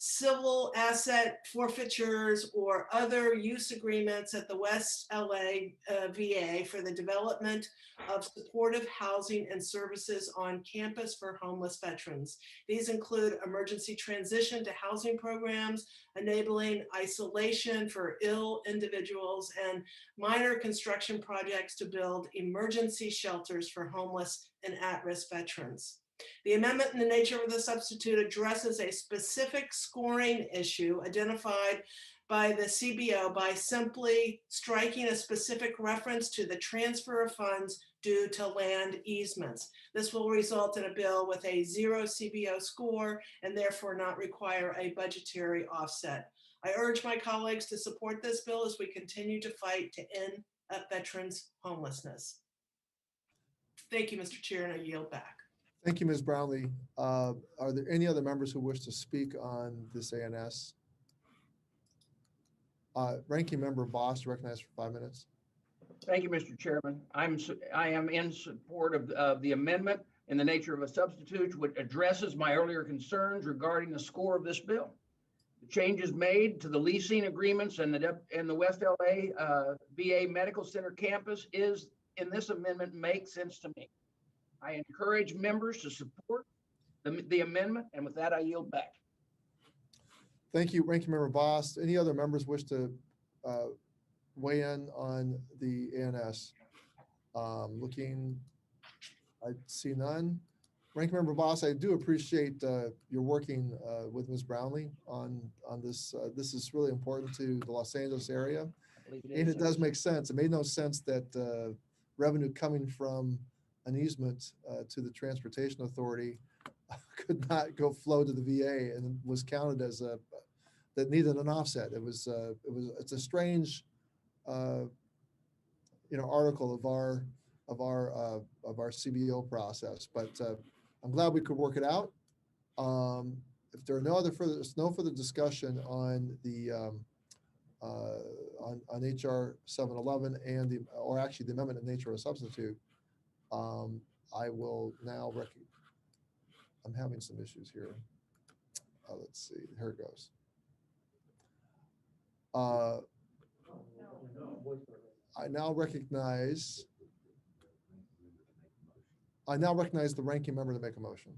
civil asset forfeitures, or other use agreements at the West LA VA for the development of supportive housing and services on campus for homeless veterans. These include emergency transition to housing programs, enabling isolation for ill individuals, and minor construction projects to build emergency shelters for homeless and at-risk veterans. The amendment in the nature of the substitute addresses a specific scoring issue identified by the CBO by simply striking a specific reference to the transfer of funds due to land easements. This will result in a bill with a 0 CBO score and therefore not require a budgetary offset. I urge my colleagues to support this bill as we continue to fight to end veterans' homelessness. Thank you, Mr. Chair, and I yield back. Thank you, Ms. Brownlee. Are there any other members who wish to speak on this ANS? Ranking Member Boss, recognized for 5 minutes. Thank you, Mr. Chairman. I am in support of the amendment in the nature of a substitute, which addresses my earlier concerns regarding the score of this bill. The changes made to the leasing agreements and the West LA VA Medical Center campus is in this amendment makes sense to me. I encourage members to support the amendment, and with that, I yield back. Thank you, Ranking Member Boss. Any other members wish to weigh in on the ANS? Looking, I see none. Ranking Member Boss, I do appreciate your working with Ms. Brownlee on this. This is really important to the Los Angeles area, and it does make sense. It made no sense that revenue coming from an easement to the Transportation Authority could not go flow to the VA and was counted as that needed an offset. It's a strange article of our CBO process, but I'm glad we could work it out. If there are no further discussion on the on HR 711 and the amendment in nature of a substitute, I will now I'm having some issues here. Let's see, here it goes. I now recognize the ranking member to make a motion.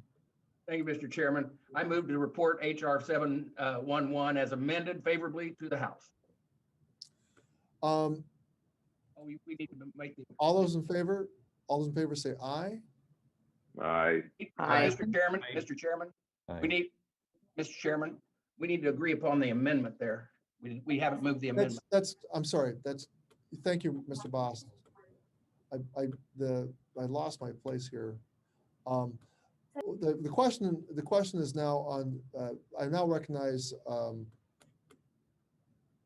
Thank you, Mr. Chairman. I move to report HR 711 as amended favorably to the House. We need to make the. All those in favor say aye. Aye. Mr. Chairman, Mr. Chairman, Mr. Chairman, we need to agree upon the amendment there. We haven't moved the amendment. I'm sorry. Thank you, Mr. Boss. I lost my place here. The question is now on. I now recognize.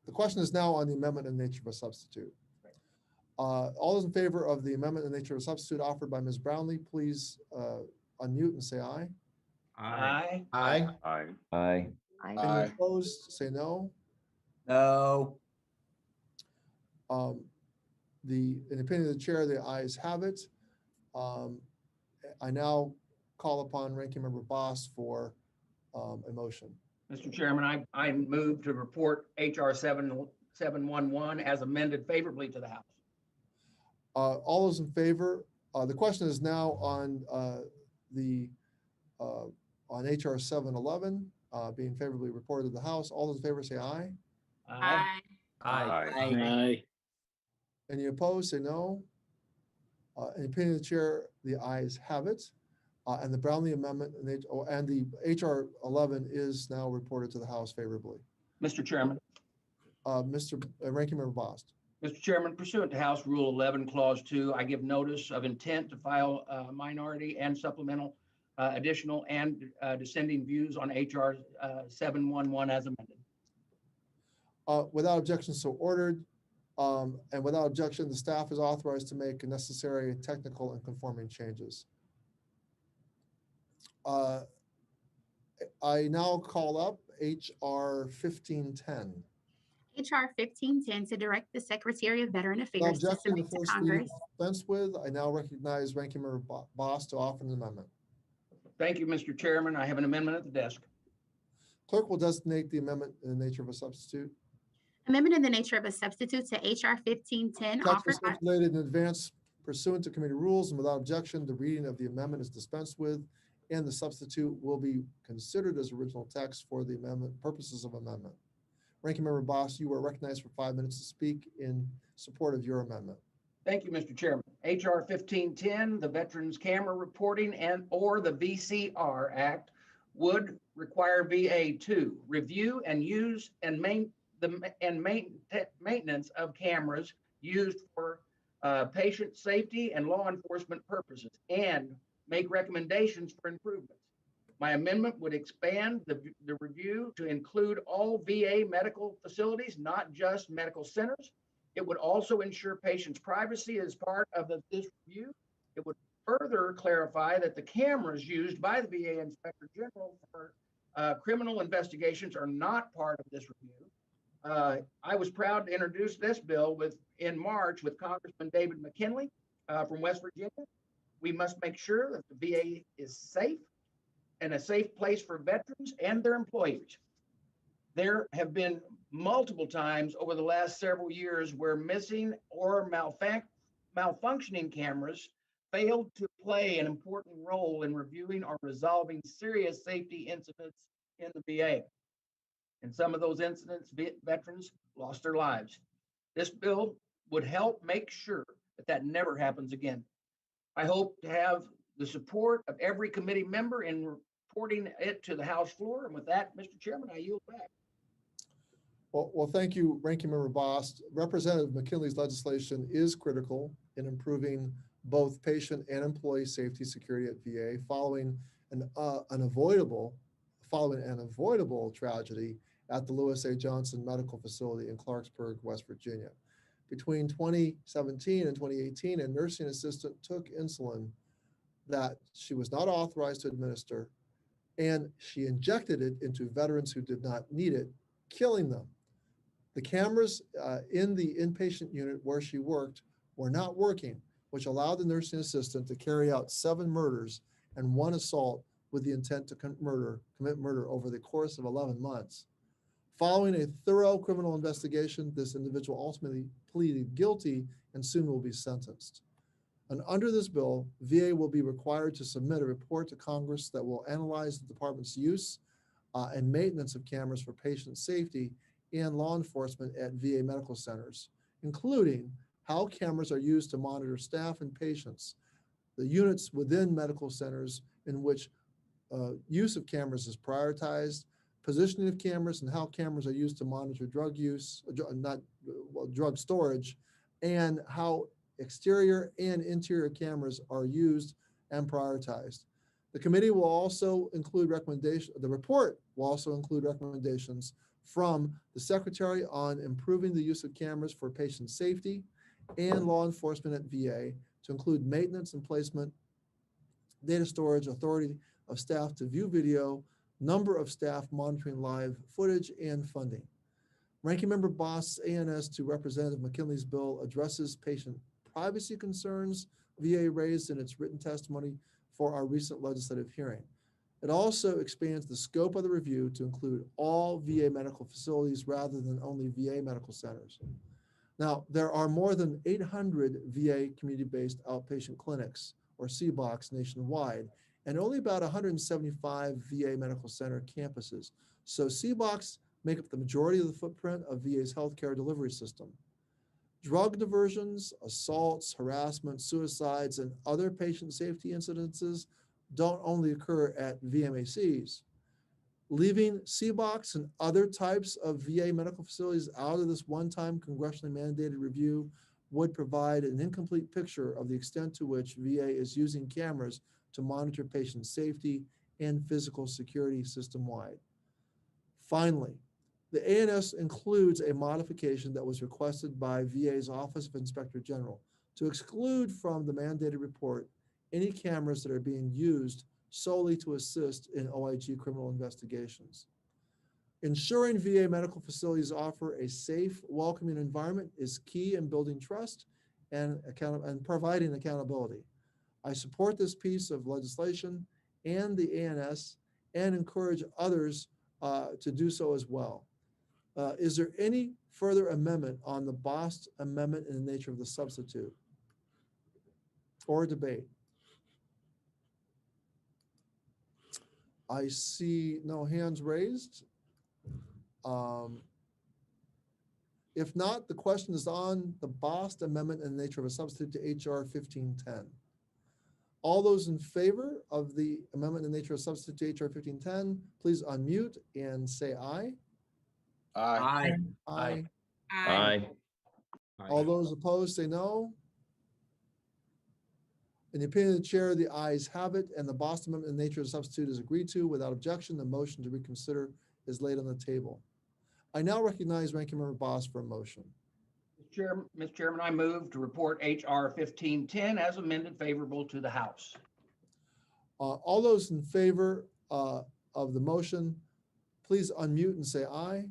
The question is now on the amendment in nature of a substitute. All those in favor of the amendment in nature of a substitute offered by Ms. Brownlee, please unmute and say aye. Aye. Aye. Aye. Aye. Any opposed, say no. No. In the opinion of the chair, the ayes have it. I now call upon Ranking Member Boss for a motion. Mr. Chairman, I move to report HR 711 as amended favorably to the House. All those in favor, the question is now on on HR 711 being favorably reported to the House. All those in favor say aye. Aye. Aye. Any opposed, say no. In the opinion of the chair, the ayes have it. And the Brownlee amendment and the HR 11 is now reported to the House favorably. Mr. Chairman. Mr. Ranking Member Bost. Mr. Chairman, pursuant to House Rule 11, Clause 2, I give notice of intent to file minority and supplemental, additional and dissenting views on HR 711 as amended. Without objection, so ordered. And without objection, the staff is authorized to make necessary technical and conforming changes. I now call up HR 1510. HR 1510 to direct the Secretary of Veteran Without Affairs to objection, the submit to first reading Congress. is dispensed with. I now recognize Ranking Member Bost to offer an amendment. Thank you, Mr. Chairman. I have an amendment at the desk. Clerk will designate the amendment in the nature of a substitute. Amendment in the nature of a substitute to HR 1510 Text offered was by circulated in advance pursuant to committee rules, and without objection, the reading of the amendment is dispensed with, and the substitute will be considered as original text for the amendment purposes of amendment. Ranking Member Bost, you are recognized for 5 minutes to speak in support of your amendment. Thank you, Mr. Chairman. HR 1510, the Veterans Camera Reporting and or the VCR Act would require VA to review and use and maintenance of cameras used for patient safety and law enforcement purposes and make recommendations for improvements. My amendment would expand the review to include all VA medical facilities, not just medical centers. It would also ensure patients' privacy as part of this review. It would further clarify that the cameras used by the VA Inspector General for criminal investigations are not part of this review. I was proud to introduce this bill in March with Congressman David McKinley from West Virginia. We must make sure that the VA is safe and a safe place for veterans and their employees. There have been multiple times over the last several years where missing or malfunctioning cameras failed to play an important role in reviewing or resolving serious safety incidents in the VA. In some of those incidents, veterans lost their lives. This bill would help make sure that never happens again. I hope to have the support of every committee member in reporting it to the House floor. And with that, Mr. Chairman, I yield back. Well, thank you, Ranking Member Bost. Representative McKinley's legislation is critical in improving both patient and employee safety security at VA following an avoidable tragedy at the Lewis A. Johnson Medical Facility in Clarksburg, West Virginia. Between 2017 and 2018, a nursing assistant took insulin that she was not authorized to administer, and she injected it into veterans who did not need it, killing them. The cameras in the inpatient unit where she worked were not working, which allowed the nursing assistant to carry out 7 murders and 1 assault with the intent to commit murder over the course of 11 months. Following a thorough criminal investigation, this individual ultimately pleaded guilty and soon will be sentenced. And under this bill, VA will be required to submit a report to Congress that will analyze the department's use and maintenance of cameras for patient safety and law enforcement at VA medical centers, including how cameras are used to monitor staff and patients, the units within medical centers in which use of cameras is prioritized, positioning of cameras and how cameras are used to monitor drug use, drug storage, and how exterior and interior cameras are used and prioritized. The committee will also include the report will also include recommendations from the Secretary on improving the use of cameras for patient safety and law enforcement at VA to include maintenance and placement, data storage, authority of staff to view video, number of staff monitoring live footage, and funding. Ranking Member Bost's ANS to Representative McKinley's bill addresses patient privacy concerns VA raised in its written testimony for our recent legislative hearing. It also expands the scope of the review to include all VA medical facilities rather than only VA medical centers. Now, there are more than 800 VA community-based outpatient clinics, or CBOCs, nationwide, and only about 175 VA medical center campuses. So CBOCs make up the majority of the footprint of VA's healthcare delivery system. Drug diversions, assaults, harassment, suicides, and other patient safety incidences don't only occur at VMACs. Leaving CBOX and other types of VA medical facilities out of this one-time congressionally mandated review would provide an incomplete picture of the extent to which VA is using cameras to monitor patient safety and physical security system-wide. Finally, the ANS includes a modification that was requested by VA's Office of Inspector General to exclude from the mandated report any cameras that are being used solely to assist in OIG criminal investigations. Ensuring VA medical facilities offer a safe, welcoming environment is key in building trust and providing accountability. I support this piece of legislation and the ANS and encourage others to do so as well. Is there any further amendment on the Bost amendment in the nature of the substitute or debate? I see no hands raised. If not, the question is on the Bost amendment in the nature of a substitute to HR 1510. All those in favor of the amendment in the nature of substitute to HR 1510, please unmute and say aye. Aye. Aye. Aye. All those opposed say no. In the opinion of the chair, the ayes have it, and the Bost amendment in the nature of the substitute is agreed to. Without objection, the motion to reconsider is laid on the table. I now recognize Ranking Member Bost for a motion. Mr. Chairman, I move to report HR 1510 as amended favorable to the House. All those in favor of the motion, please unmute and say aye.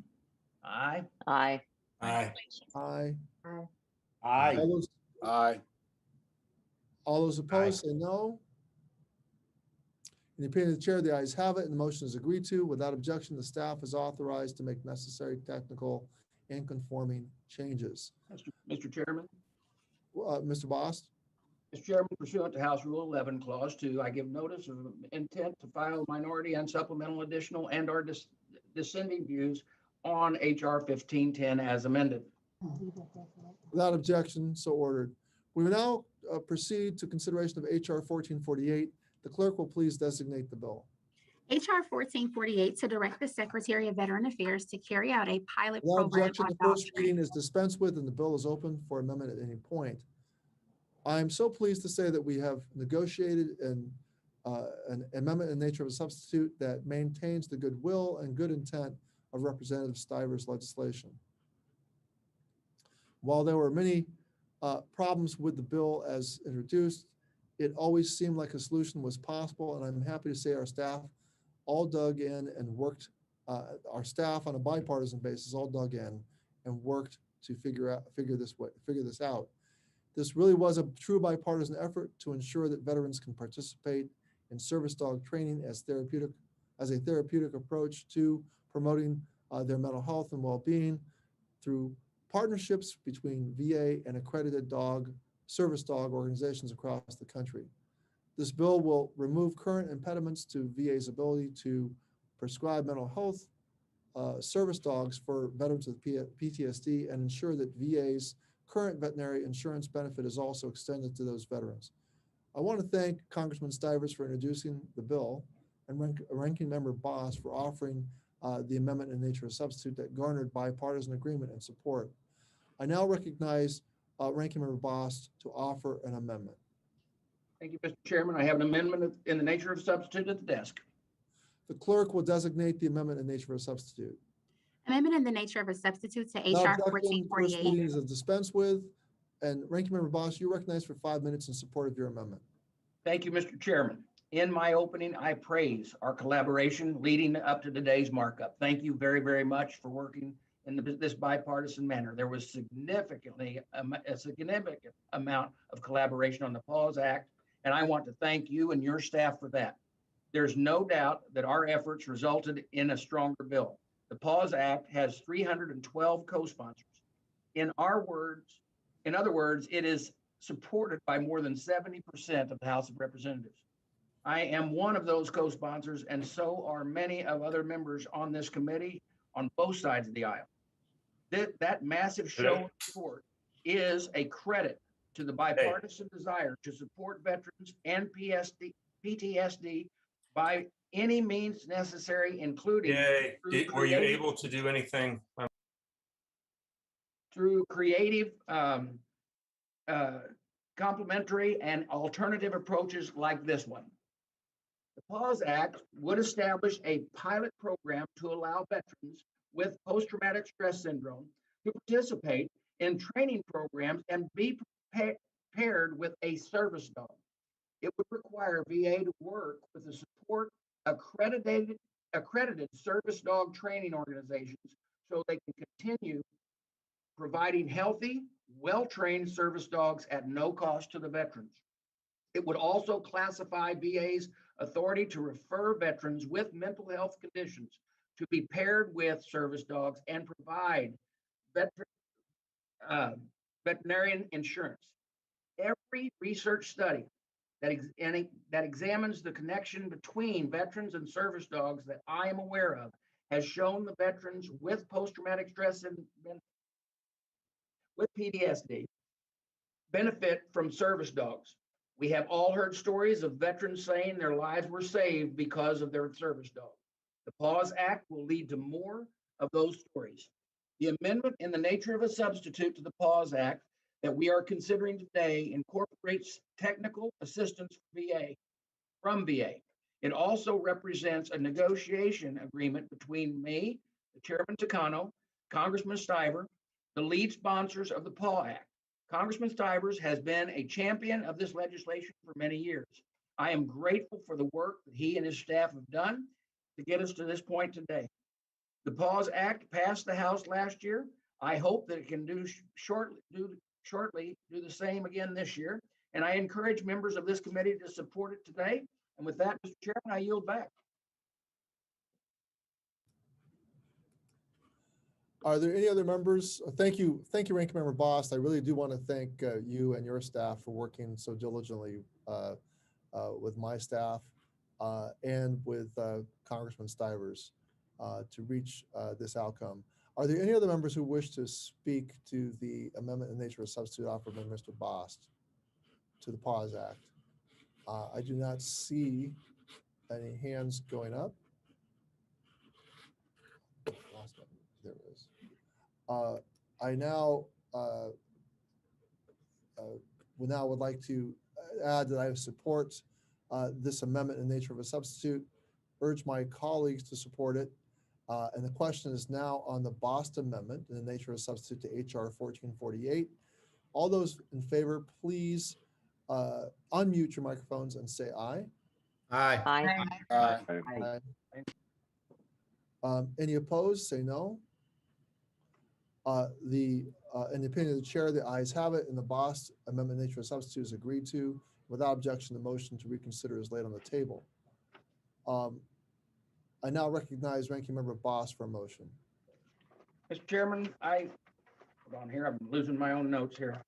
Aye. Aye. Aye. Aye. Aye. All those, Aye. all those opposed say no. In the opinion of the chair, the ayes have it, and the motion is agreed to. Without objection, the staff is authorized to make necessary technical and conforming changes. Mr. Chairman. Mr. Bost? Mr. Chairman, pursuant to House Rule 11, Clause 2, I give notice of intent to file minority and supplemental additional and/or dissenting views on HR 1510 as amended. Without objection, so ordered. We will now proceed to consideration of HR 1448. The clerk will please designate the bill. HR 1448 to direct the Secretary of Veteran Affairs to carry out a pilot Without program objection, on the dog first training. reading is dispensed with and the bill is open for amendment at any point. I am so pleased to say that we have negotiated an amendment in nature of a substitute that maintains the goodwill and good intent of Representative Stiver's legislation. While there were many problems with the bill as introduced, it always seemed like a solution was possible, and I'm happy to say our staff all dug in and worked, our staff on a bipartisan basis all dug in and worked to figure this out. This really was a true bipartisan effort to ensure that veterans can participate in service dog training as a therapeutic approach to promoting their mental health and well-being through partnerships between VA and accredited service dog organizations across the country. This bill will remove current impediments to VA's ability to prescribe mental health service dogs for veterans with PTSD and ensure that VA's current veterinary insurance benefit is also extended to those veterans. I want to thank Congressman Stivers for introducing the bill and Ranking Member Bost for offering the amendment in nature of substitute that garnered bipartisan agreement and support. I now recognize Ranking Member Bost to offer an amendment. Thank you, Mr. Chairman. I have an amendment in the nature of substitute at the desk. The clerk will designate the amendment in nature of a substitute. Amendment in the nature of a substitute to Without HR objection, first 1448. reading is dispensed with, and Ranking Member Bost, you recognize for 5 minutes in support of your amendment. Thank you, Mr. Chairman. In my opening, I praise our collaboration leading up to today's markup. Thank you very, very much for working in this bipartisan manner. There was a significant amount of collaboration on the PAWS Act, and I want to thank you and your staff for that. There's no doubt that our efforts resulted in a stronger bill. The PAWS Act has 312 co-sponsors. In other words, it is supported by more than 70% of the House of Representatives. I am one of those co-sponsors, and so are many of other members on this committee on both sides of the aisle. That massive show of support is a credit to the bipartisan desire to support veterans and PTSD by any means necessary, including Yay. through Were you creative- able to do anything? through creative, complementary and alternative approaches like this one. The PAWS Act would establish a pilot program to allow veterans with post-traumatic stress syndrome to participate in training programs and be paired with a service dog. It would require VA to work with the support accredited service dog training organizations so they can continue providing healthy, well-trained service dogs at no cost to the veterans. It would also classify VA's authority to refer veterans with mental health conditions to be paired with service dogs and provide veterinarian insurance. Every research study that examines the connection between veterans and service dogs that I am aware of has shown the veterans with post-traumatic stress and with PTSD benefit from service dogs. We have all heard stories of veterans saying their lives were saved because of their service dog. The PAWS Act will lead to more of those stories. The amendment in the nature of a substitute to the PAWS Act that we are considering today incorporates technical assistance from VA. It also represents a negotiation agreement between me, the Chairman Takano, Congressman Stiver, the lead sponsors of the PAW Act. Congressman Stivers has been a champion of this legislation for many years. I am grateful for the work that he and his staff have done to get us to this point today. The PAWS Act passed the House last year. I hope that it can shortly do the same again this year. And I encourage members of this committee to support it today. And with that, Mr. Chairman, I yield back. Are there any other members? Thank you, Ranking Member Boss. I really do want to thank you and your staff for working so diligently with my staff and with Congressman Stivers to reach this outcome. Are there any other members who wish to speak to the amendment in nature of substitute offered by Mr. Bost to the PAWS Act? I do not see any hands going up. There it is. I now would like to add that I support this amendment in nature of a substitute, urge my colleagues to support it. And the question is now on the Bost amendment in the nature of a substitute to HR 1448. All those in favor, please unmute your microphones and say aye. Aye. Aye. Aye. Any opposed, say no. In the opinion of the chair, the ayes have it, and the Bost amendment nature of substitute is agreed to. Without objection, the motion to reconsider is laid on the table. I now recognize Ranking Member Bost for a motion. Mr. Chairman, hold on here, I'm losing my own notes here.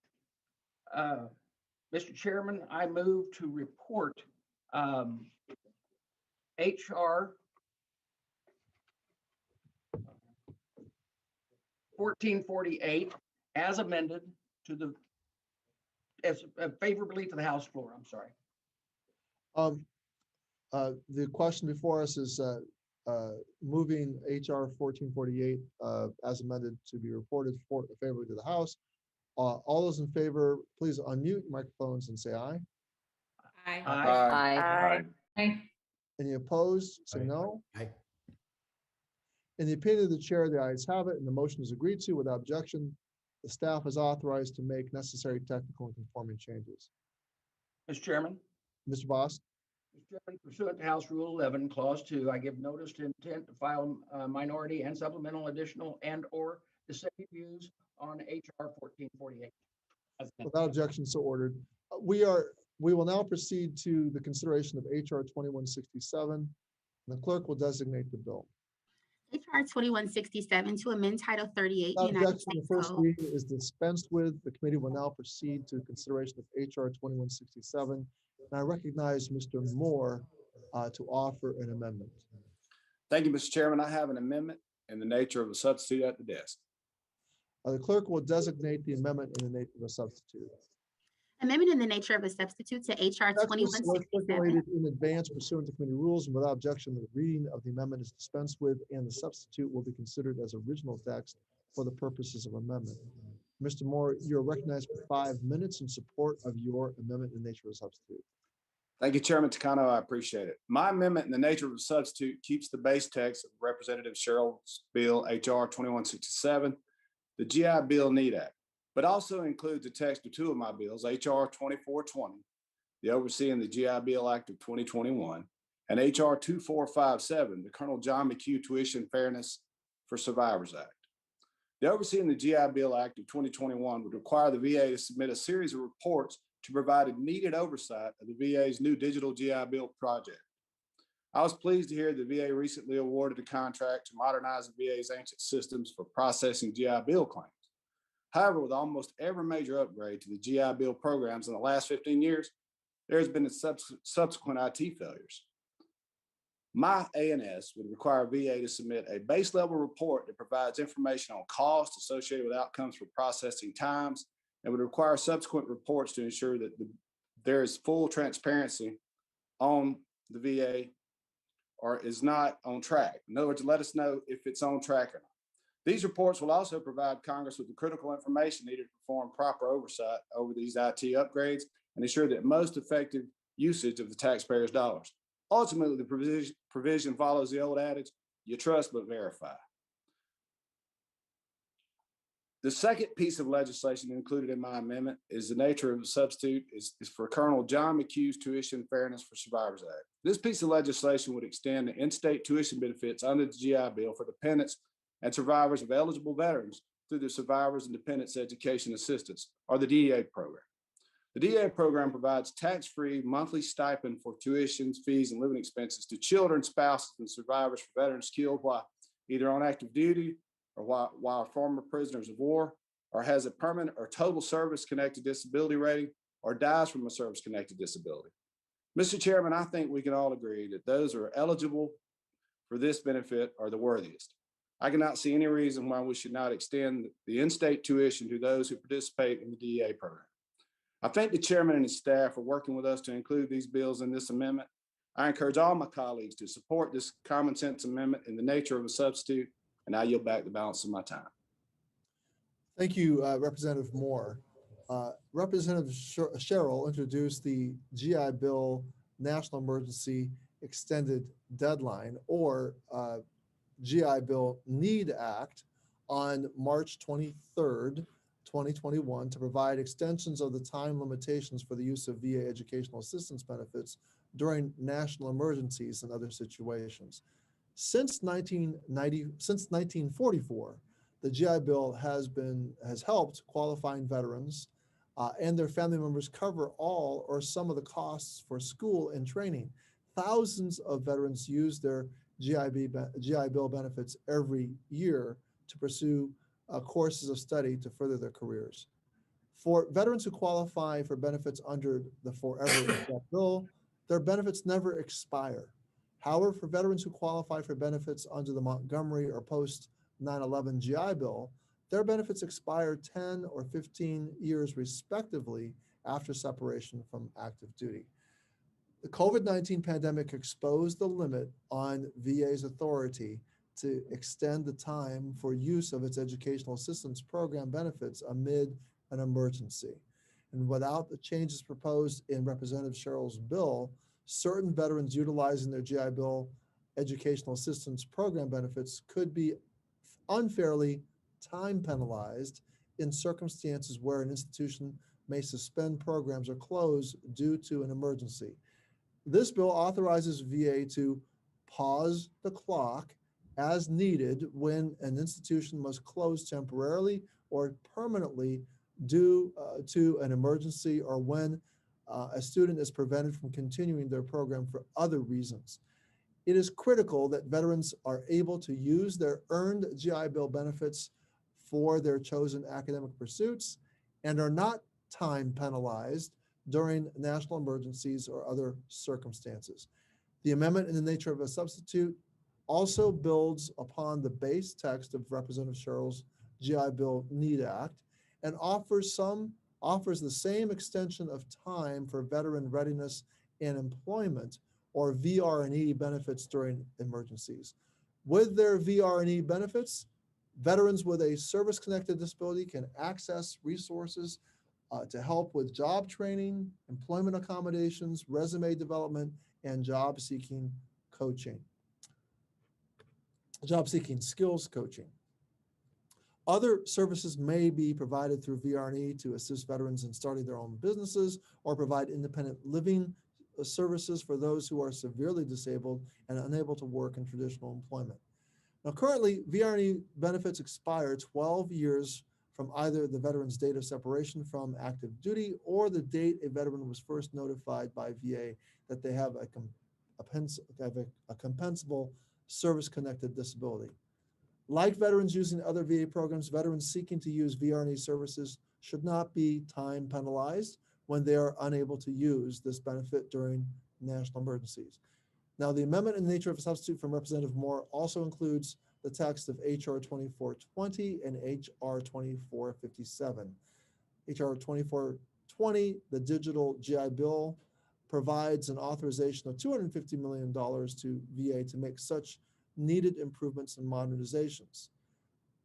Mr. Chairman, I move to report HR 1448 as amended as favorably to the House floor. I'm sorry. The question before us is moving HR 1448 as amended to be reported favorably to the House. All those in favor, please unmute your microphones and say aye. Aye. Aye. Aye. Any opposed, say no. Aye. In the opinion of the chair, the ayes have it, and the motion is agreed to without objection. The staff is authorized to make necessary technical and conforming changes. Mr. Chairman. Mr. Bost? Mr. Chairman, pursuant to House Rule 11, Clause 2, I give notice to intent to file minority and supplemental additional and/or dissenting views on HR 1448. Without objection, so ordered. We will now proceed to the consideration of HR 2167. The clerk will designate the bill. HR 2167 to amend Title 38 Without United objection, the States first Code. reading is dispensed with. The committee will now proceed to consideration of HR 2167. And I recognize Mr. Moore to offer an amendment. Thank you, Mr. Chairman. I have an amendment in the nature of a substitute at the desk. The clerk will designate the amendment in the nature of a substitute. Amendment in the nature of a substitute to HR Text was 2167. circulated in advance pursuant to committee rules, and without objection, the reading of the amendment is dispensed with, and the substitute will be considered as original text for the purposes of amendment. Mr. Moore, you're recognized for 5 minutes in support of your amendment in nature of a substitute. Thank you, Chairman Takano. I appreciate it. My amendment in the nature of a substitute keeps the base text of Representative Cheryl's bill, HR 2167, the GI Bill Need Act, but also includes the text of two of my bills, HR 2420, the Overseeing the GI Bill Act of 2021, and HR 2457, the Colonel John McHugh Tuition Fairness for Survivors Act. The Overseeing the GI Bill Act of 2021 would require the VA to submit a series of reports to provide needed oversight of the VA's new digital GI Bill project. I was pleased to hear the VA recently awarded a contract to modernize the VA's ancient systems for processing GI Bill claims. However, with almost every major upgrade to the GI Bill programs in the last 15 years, there has been subsequent IT failures. My ANS would require VA to submit a base level report that provides information on costs associated with outcomes for processing times, and would require subsequent reports to ensure that there is full transparency on the VA or is not on track. In other words, let us know if it's on track or not. These reports will also provide Congress with the critical information needed to perform proper oversight over these IT upgrades and ensure that most effective usage of the taxpayers' dollars. Ultimately, the provision follows the old adage, you trust but verify. The second piece of legislation included in my amendment is the nature of a substitute is for Colonel John McHugh's Tuition Fairness for Survivors Act. This piece of legislation would extend the in-state tuition benefits under the GI Bill for dependents and survivors of eligible veterans through the Survivors and Dependents Education Assistance, or the DEA program. The DEA program provides tax-free monthly stipend for tuitions, fees, and living expenses to children, spouses, and survivors for veterans killed while either on active duty or while former prisoners of war, or has a permanent or total service-connected disability rating, or dies from a service-connected disability. Mr. Chairman, I think we can all agree that those who are eligible for this benefit are the worthiest. I cannot see any reason why we should not extend the in-state tuition to those who participate in the DEA program. I thank the chairman and his staff for working with us to include these bills in this amendment. I encourage all my colleagues to support this common sense amendment in the nature of a substitute, and I yield back the balance of my time. Thank you, Representative Moore. Representative Cheryl introduced the GI Bill National Emergency Extended Deadline, or GI Bill Need Act, on March 23rd, 2021, to provide extensions of the time limitations for the use of VA educational assistance benefits during national emergencies and other situations. Since 1944, the GI Bill has helped qualifying veterans and their family members cover all or some of the costs for school and training. Thousands of veterans use their GI Bill benefits every year to pursue courses of study to further their careers. For veterans who qualify for benefits under the Forever Bill, their benefits never expire. However, for veterans who qualify for benefits under the Montgomery or post 9/11 GI Bill, their benefits expire 10 or 15 years respectively after separation from active duty. The COVID-19 pandemic exposed the limit on VA's authority to extend the time for use of its educational assistance program benefits amid an emergency. And without the changes proposed in Representative Cheryl's bill, certain veterans utilizing their GI Bill educational assistance program benefits could be unfairly time penalized in circumstances where an institution may suspend programs or close due to an emergency. This bill authorizes VA to pause the clock as needed when an institution must close temporarily or permanently due to an emergency, or when a student is prevented from continuing their program for other reasons. It is critical that veterans are able to use their earned GI Bill benefits for their chosen academic pursuits and are not time penalized during national emergencies or other circumstances. The amendment in the nature of a substitute also builds upon the base text of Representative Cheryl's GI Bill Need Act and offers some offers the same extension of time for veteran readiness and employment, or VR&E benefits during emergencies. With their VR&E benefits, veterans with a service-connected disability can access resources to help with job training, employment accommodations, resume development, and job-seeking coaching, job-seeking skills coaching. Other services may be provided through VR&E to assist veterans in starting their own businesses or provide independent living services for those who are severely disabled and unable to work in traditional employment. Now, currently, VR&E benefits expire 12 years from either the veteran's date of separation from active duty or the date a veteran was first notified by VA that they have a compensable service-connected disability. Like veterans using other VA programs, veterans seeking to use VR&E services should not be time penalized when they are unable to use this benefit during national emergencies. Now, the amendment in the nature of a substitute from Representative Moore also includes the text of HR 2420 and HR 2457. HR 2420, the digital GI Bill, provides an authorization of $250 million to VA to make such needed improvements and modernizations.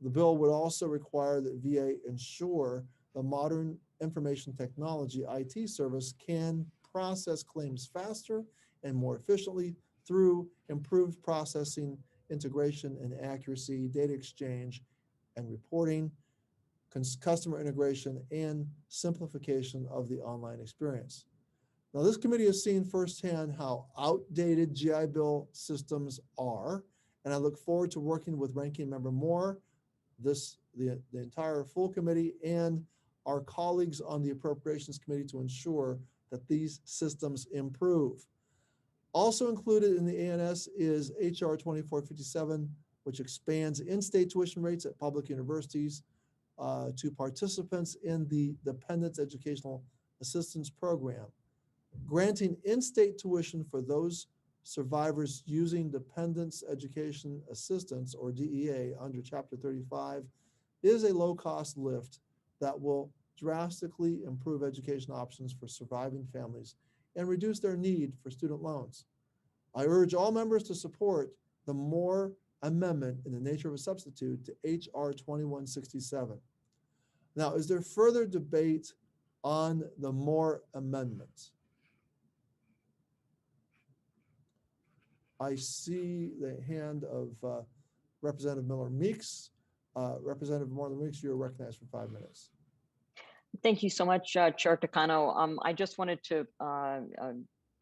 The bill would also require that VA ensure the modern information technology IT service can process claims faster and more efficiently through improved processing, integration and accuracy, data exchange and reporting, customer integration, and simplification of the online experience. Now, this committee has seen firsthand how outdated GI Bill systems are, and I look forward to working with Ranking Member Moore, the entire full committee, and our colleagues on the Appropriations Committee to ensure that these systems improve. Also included in the ANS is HR 2457, which expands in-state tuition rates at public universities to participants in the Dependents Educational Assistance Program. Granting in-state tuition for those survivors using Dependents Education Assistance, or DEA, under Chapter 35 is a low-cost lift that will drastically improve education options for surviving families and reduce their need for student loans. I urge all members to support the Moore Amendment in the nature of a substitute to HR 2167. Now, is there further debate on the Moore Amendment? I see the hand of Representative Miller Meeks. Representative Miller Meeks, you're recognized for 5 minutes. Thank you so much, Chair Takano. I just wanted to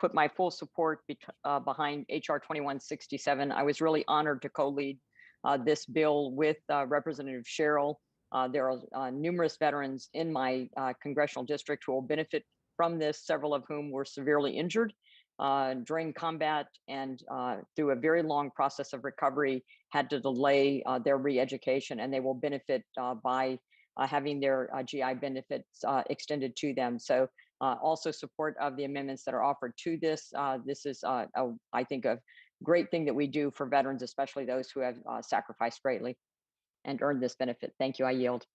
put my full support behind HR 2167. I was really honored to co-lead this bill with Representative Sherrill. There are numerous veterans in my congressional district who will benefit from this, several of whom were severely injured during combat and through a very long process of recovery had to delay their re-education, and they will benefit by having their GI benefits extended to them. So also support of the amendments that are offered to this. This is, I think, a great thing that we do for veterans, especially those who have sacrificed greatly and earned this benefit. Thank you. I yield.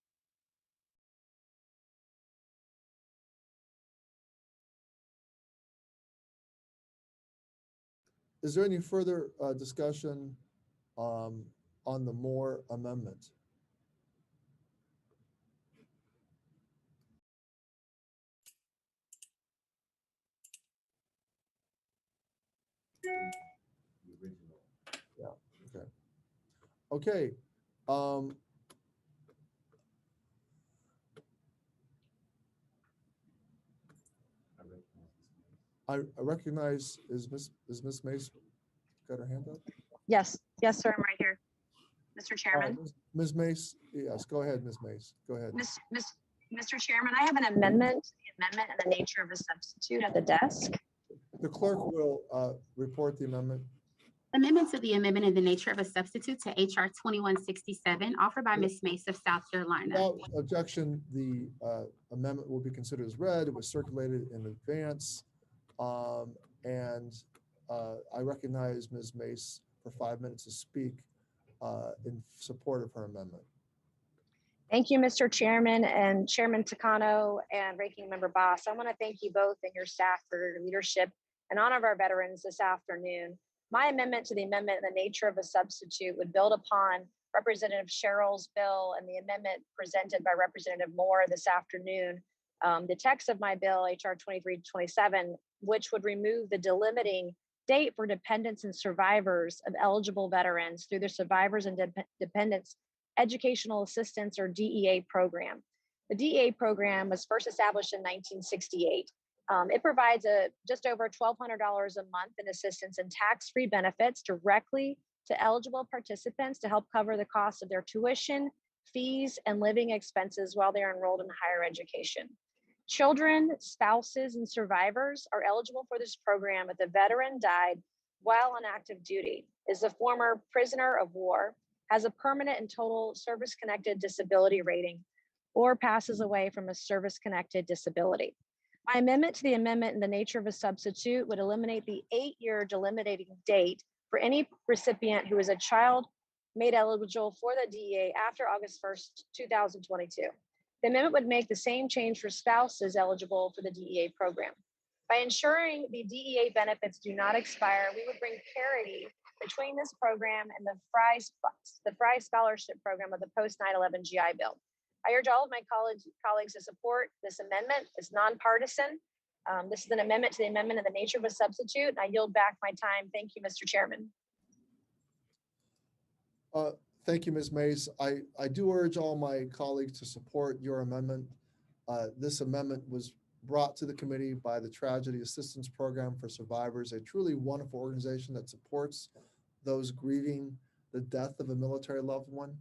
Is there any further discussion on the Moore Amendment? Yeah, okay. Okay. I recognize, is Ms. Mace got her hand up? Yes, yes, sir, I'm right here. Mr. Chairman. Ms. Mace, yes, go ahead, Ms. Mace, go ahead. Mr. Chairman, I have an amendment, the amendment in the nature of a substitute at the desk. The clerk will report the amendment. Amendment to the amendment in the nature of a substitute to HR 2167 offered by Ms. Mace of South Carolina. Without objection, the amendment will be considered as read. It was circulated in advance. And I recognize Ms. Mace for 5 minutes to speak in support of her amendment. Thank you, Mr. Chairman and Chairman Takano and Ranking Member Boss. I want to thank you both and your staff for your leadership in honor of our veterans this afternoon. My amendment to the amendment in the nature of a substitute would build upon Representative Sherrill's bill and the amendment presented by Representative Moore this afternoon. The text of my bill, HR 2327, which would remove the delimiting date for dependents and survivors of eligible veterans through the Survivors and Dependents Educational Assistance, or DEA program. The DEA program was first established in 1968. It provides just over $1,200 a month in assistance and tax-free benefits directly to eligible participants to help cover the cost of their tuition, fees, and living expenses while they're enrolled in higher education. Children, spouses, and survivors are eligible for this program if the veteran died while on active duty, is a former prisoner of war, has a permanent and total service-connected disability rating, or passes away from a service-connected disability. My amendment to the amendment in the nature of a substitute would eliminate the 8-year delimiting date for any recipient who is a child made eligible for the DEA after August 1st, 2022. The amendment would make the same change for spouses eligible for the DEA program. By ensuring the DEA benefits do not expire, we would bring parity between this program and the Fry Scholarship Program of the post 9/11 GI Bill. I urge all of my colleagues to support this amendment. It's nonpartisan. This is an amendment to the amendment in the nature of a substitute, and I yield back my time. Thank you, Mr. Chairman. Thank you, Ms. Mace. I do urge all my colleagues to support your amendment. This amendment was brought to the committee by the Tragedy Assistance Program for Survivors, a truly wonderful organization that supports those grieving the death of a military loved one.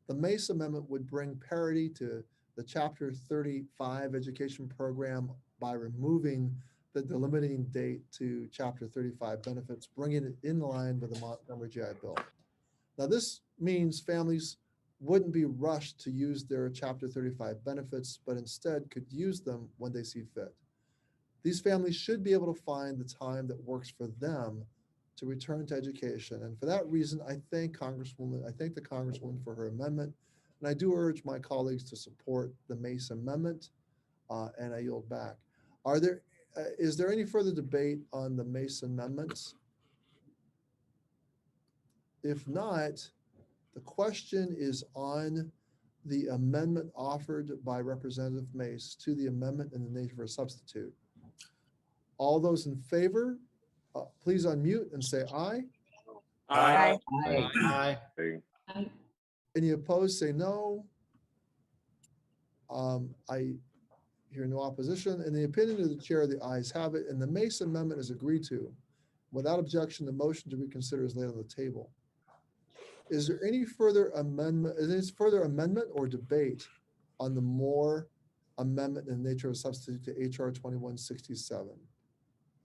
The Mace Amendment would bring parity to the Chapter 35 education program by removing the delimiting date to Chapter 35 benefits, bringing it in line with the Montgomery GI Bill. Now, this means families wouldn't be rushed to use their Chapter 35 benefits, but instead could use them when they see fit. These families should be able to find the time that works for them to return to education. And for that reason, I thank the Congresswoman for her amendment. And I do urge my colleagues to support the Mace Amendment, and I yield back. Is there any further debate on the Mace Amendments? If not, the question is on the amendment offered by Representative Mace to the amendment in the nature of a substitute. All those in favor, please unmute and say aye. Aye. Aye. Any opposed, say no. I hear no opposition. In the opinion of the chair, the ayes have it, and the Mace Amendment is agreed to. Without objection, the motion to reconsider is laid on the table. Is there any further amendment? Is there further amendment or debate on the Moore amendment in the nature of a substitute to HR 2167?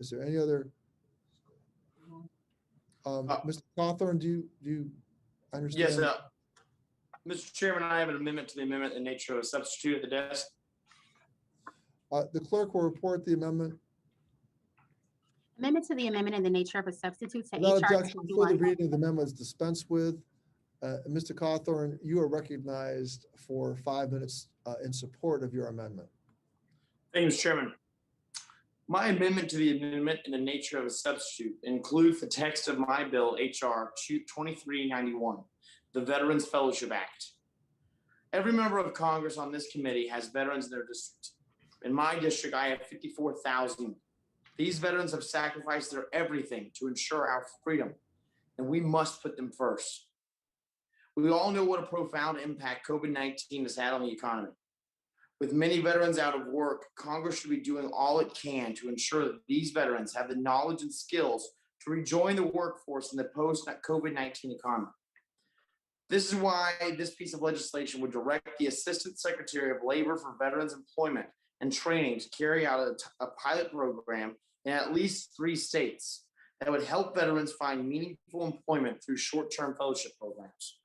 Is there any other? Mr. Cawthorn, do you understand? Yes, Mr. Chairman, I have an amendment to the amendment in the nature of a substitute at the desk. The clerk will report the amendment. Amendment to the amendment in the nature of a substitute to Without HR objection, further 21. reading of the amendment is dispensed with. Mr. Cawthorn, you are recognized for 5 minutes in support of your amendment. Thank you, Mr. Chairman. My amendment to the amendment in the nature of a substitute includes the text of my bill, HR 2391, the Veterans Fellowship Act. Every member of Congress on this committee has veterans in their district. In my district, I have 54,000. These veterans have sacrificed their everything to ensure our freedom, and we must put them first. We all know what a profound impact COVID-19 has had on the economy. With many veterans out of work, Congress should be doing all it can to ensure that these veterans have the knowledge and skills to rejoin the workforce in the post-COVID-19 economy. This is why this piece of legislation would direct the Assistant Secretary of Labor for Veterans Employment and Training to carry out a pilot program in at least 3 states that would help veterans find meaningful employment through short-term fellowship programs.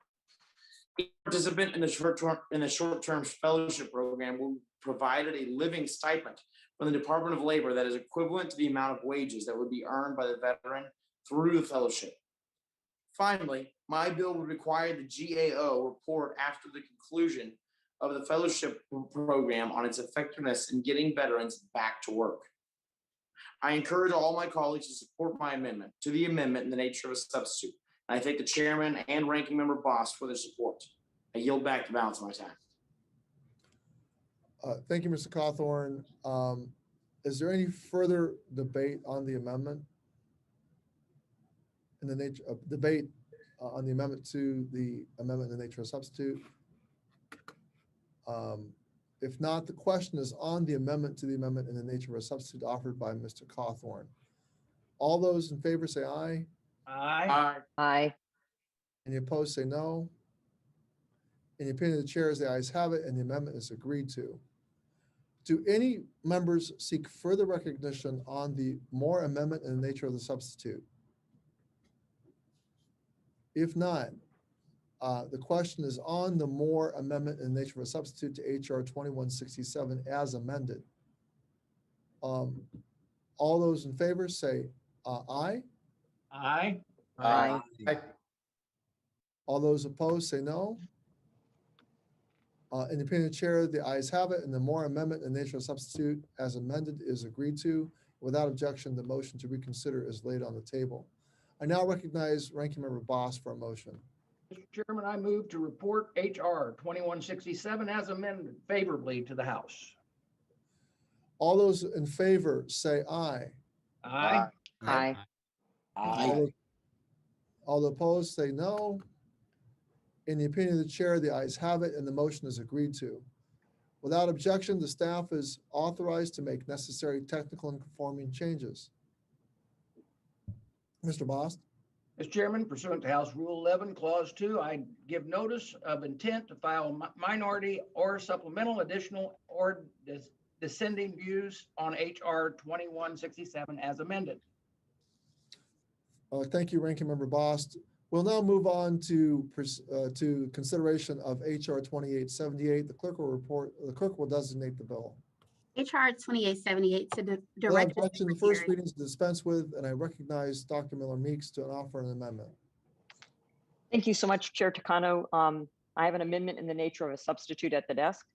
Each participant in the short-term fellowship program will be provided a living stipend from the Department of Labor that is equivalent to the amount of wages that would be earned by the veteran through the fellowship. Finally, my bill would require the GAO report after the conclusion of the fellowship program on its effectiveness in getting veterans back to work. I encourage all my colleagues to support my amendment to the amendment in the nature of a substitute. And I thank the chairman and ranking member Boss for their support. I yield back the balance of my time. Thank you, Mr. Cawthorn. Is there any further debate on the amendment? In the nature of debate on the amendment to the amendment in the nature of substitute? If not, the question is on the amendment to the amendment in the nature of a substitute offered by Mr. Cawthorn. All those in favor say aye. Aye. Aye. Any opposed say no. In the opinion of the chair, the ayes have it, and the amendment is agreed to. Do any members seek further recognition on the Moore amendment in the nature of the substitute? If not, the question is on the Moore amendment in the nature of a substitute to HR 2167 as amended. All those in favor say aye. Aye. Aye. All those opposed say no. In the opinion of the chair, the ayes have it, and the Moore amendment in the nature of substitute as amended is agreed to. Without objection, the motion to reconsider is laid on the table. I now recognize Ranking Member Boss for a motion. Mr. Chairman, I move to report HR 2167 as amended favorably to the House. All those in favor say aye. Aye. Aye. All the opposed say no. In the opinion of the chair, the ayes have it, and the motion is agreed to. Without objection, the staff is authorized to make necessary technical and conforming changes. Mr. Boss? Mr. Chairman, pursuant to House Rule 11, Clause 2, I give notice of intent to file minority or supplemental additional or dissenting views on HR 2167 as amended. Thank you, Ranking Member Boss. We'll now move on to consideration of HR 2878. The clerk will designate the bill. HR 2878 to Without direct. objection, the first reading is dispensed with, and I recognize Dr. Miller Meeks to offer an amendment. Thank you so much, Chair Takano. I have an amendment in the nature of a substitute at the desk.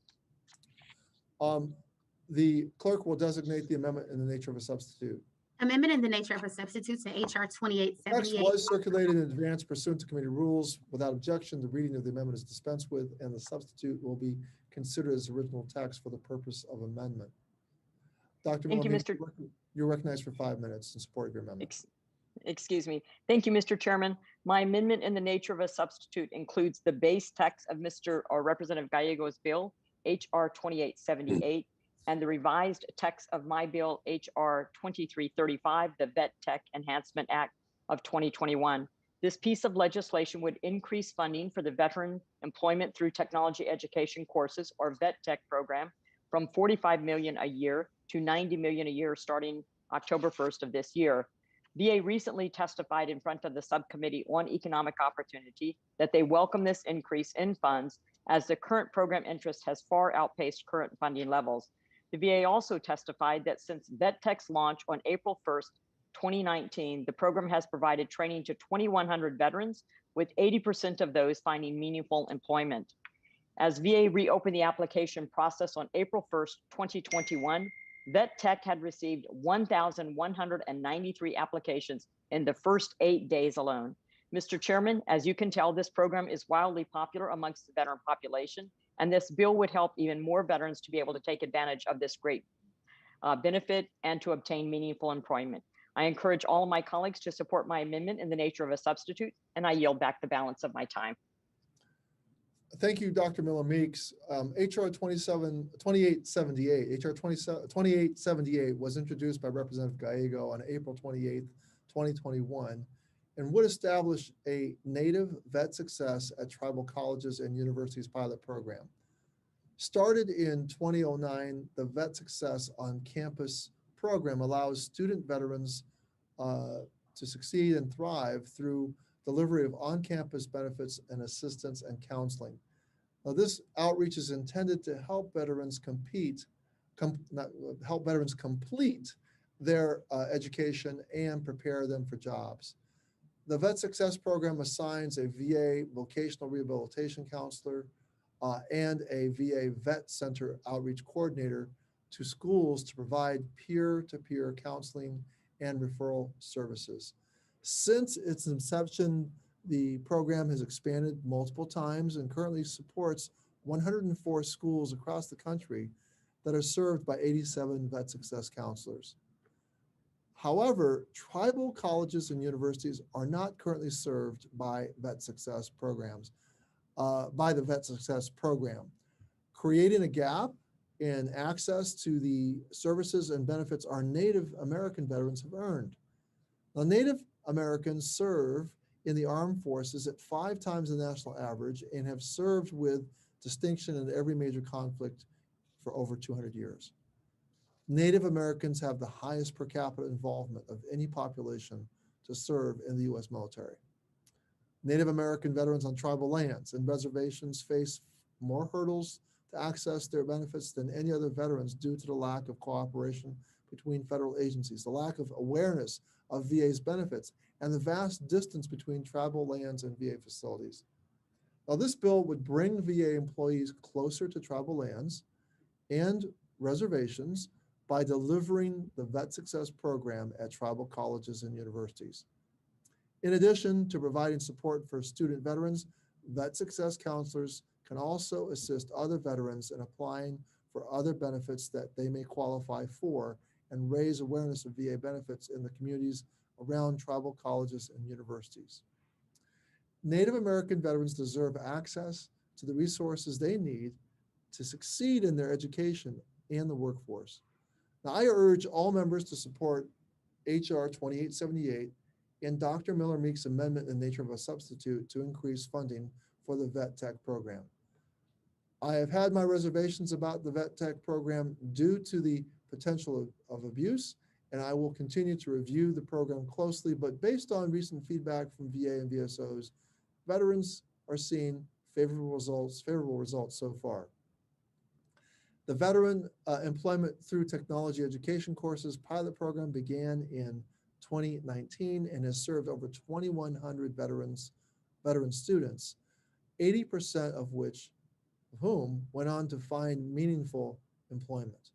The clerk will designate the amendment in the nature of a substitute. Amendment in the nature of a substitute to HR Text 2878. was circulated in advance pursuant to committee rules. Without objection, the reading of the amendment is dispensed with, and the substitute will be considered as original text for the purpose of amendment. Dr. Thank you, Miller, Mr. You're recognized for 5 minutes in support of your amendment. Excuse me. Thank you, Mr. Chairman. My amendment in the nature of a substitute includes the base text of Mr. or Representative Gallego's bill, HR 2878, and the revised text of my bill, HR 2335, the Vet Tech Enhancement Act of 2021. This piece of legislation would increase funding for the Veteran Employment Through Technology Education courses, or Vet Tech program, from $45 million a year to $90 million a year starting October 1st of this year. VA recently testified in front of the Subcommittee on Economic Opportunity that they welcome this increase in funds as the current program interest has far outpaced current funding levels. The VA also testified that since Vet Tech's launch on April 1st, 2019, the program has provided training to 2,100 veterans, with 80% of those finding meaningful employment. As VA reopened the application process on April 1st, 2021, Vet Tech had received 1,193 applications in the first 8 days alone. Mr. Chairman, as you can tell, this program is wildly popular amongst the veteran population, and this bill would help even more veterans to be able to take advantage of this great benefit and to obtain meaningful employment. I encourage all of my colleagues to support my amendment in the nature of a substitute, and I yield back the balance of my time. Thank you, Dr. Miller Meeks. HR 2878 was introduced by Representative Gallego on April 28th, 2021, and would establish a native vet success at tribal colleges and universities pilot program. Started in 2009, the Vet Success on Campus program allows student veterans to succeed and thrive through delivery of on-campus benefits and assistance and counseling. Now, this outreach is intended to help veterans complete their education and prepare them for jobs. The Vet Success Program assigns a VA vocational rehabilitation counselor and a VA Vet Center outreach coordinator to schools to provide peer-to-peer counseling and referral services. Since its inception, the program has expanded multiple times and currently supports 104 schools across the country that are served by 87 Vet Success counselors. However, tribal colleges and universities are not currently served by Vet Success programs, by the Vet Success program, creating a gap in access to the services and benefits our Native American veterans have earned. Now, Native Americans serve in the armed forces at 5 times the national average and have served with distinction in every major conflict for over 200 years. Native Americans have the highest per capita involvement of any population to serve in the U.S. military. Native American veterans on tribal lands and reservations face more hurdles to access their benefits than any other veterans due to the lack of cooperation between federal agencies, the lack of awareness of VA's benefits, and the vast distance between tribal lands and VA facilities. Now, this bill would bring VA employees closer to tribal lands and reservations by delivering the Vet Success program at tribal colleges and universities. In addition to providing support for student veterans, Vet Success counselors can also assist other veterans in applying for other benefits that they may qualify for and raise awareness of VA benefits in the communities around tribal colleges and universities. Native American veterans deserve access to the resources they need to succeed in their education and the workforce. Now, I urge all members to support HR 2878 and Dr. Miller Meek's amendment in the nature of a substitute to increase funding for the Vet Tech program. I have had my reservations about the Vet Tech program due to the potential of abuse, and I will continue to review the program closely, but based on recent feedback from VA and VSOs, veterans are seeing favorable results so far. The Veteran Employment Through Technology Education Courses pilot program began in 2019 and has served over 2,100 veteran students, 80% of whom went on to find meaningful employment.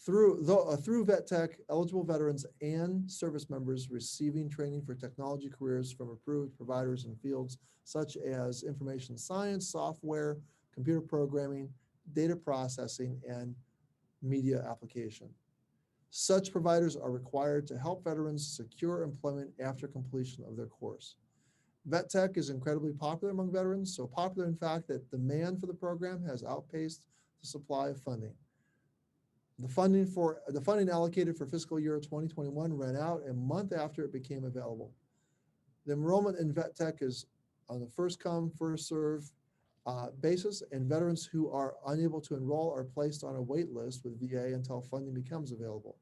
Through Vet Tech, eligible veterans and service members receiving training for technology careers from approved providers in fields such as information science, software, computer programming, data processing, and media application. Such providers are required to help veterans secure employment after completion of their course. Vet Tech is incredibly popular among veterans, so popular in fact that demand for the program has outpaced the supply of funding. The funding allocated for fiscal year 2021 ran out a month after it became available. The enrollment in Vet Tech is on the first come, first serve basis, and veterans who are unable to enroll are placed on a wait list with VA until funding becomes available.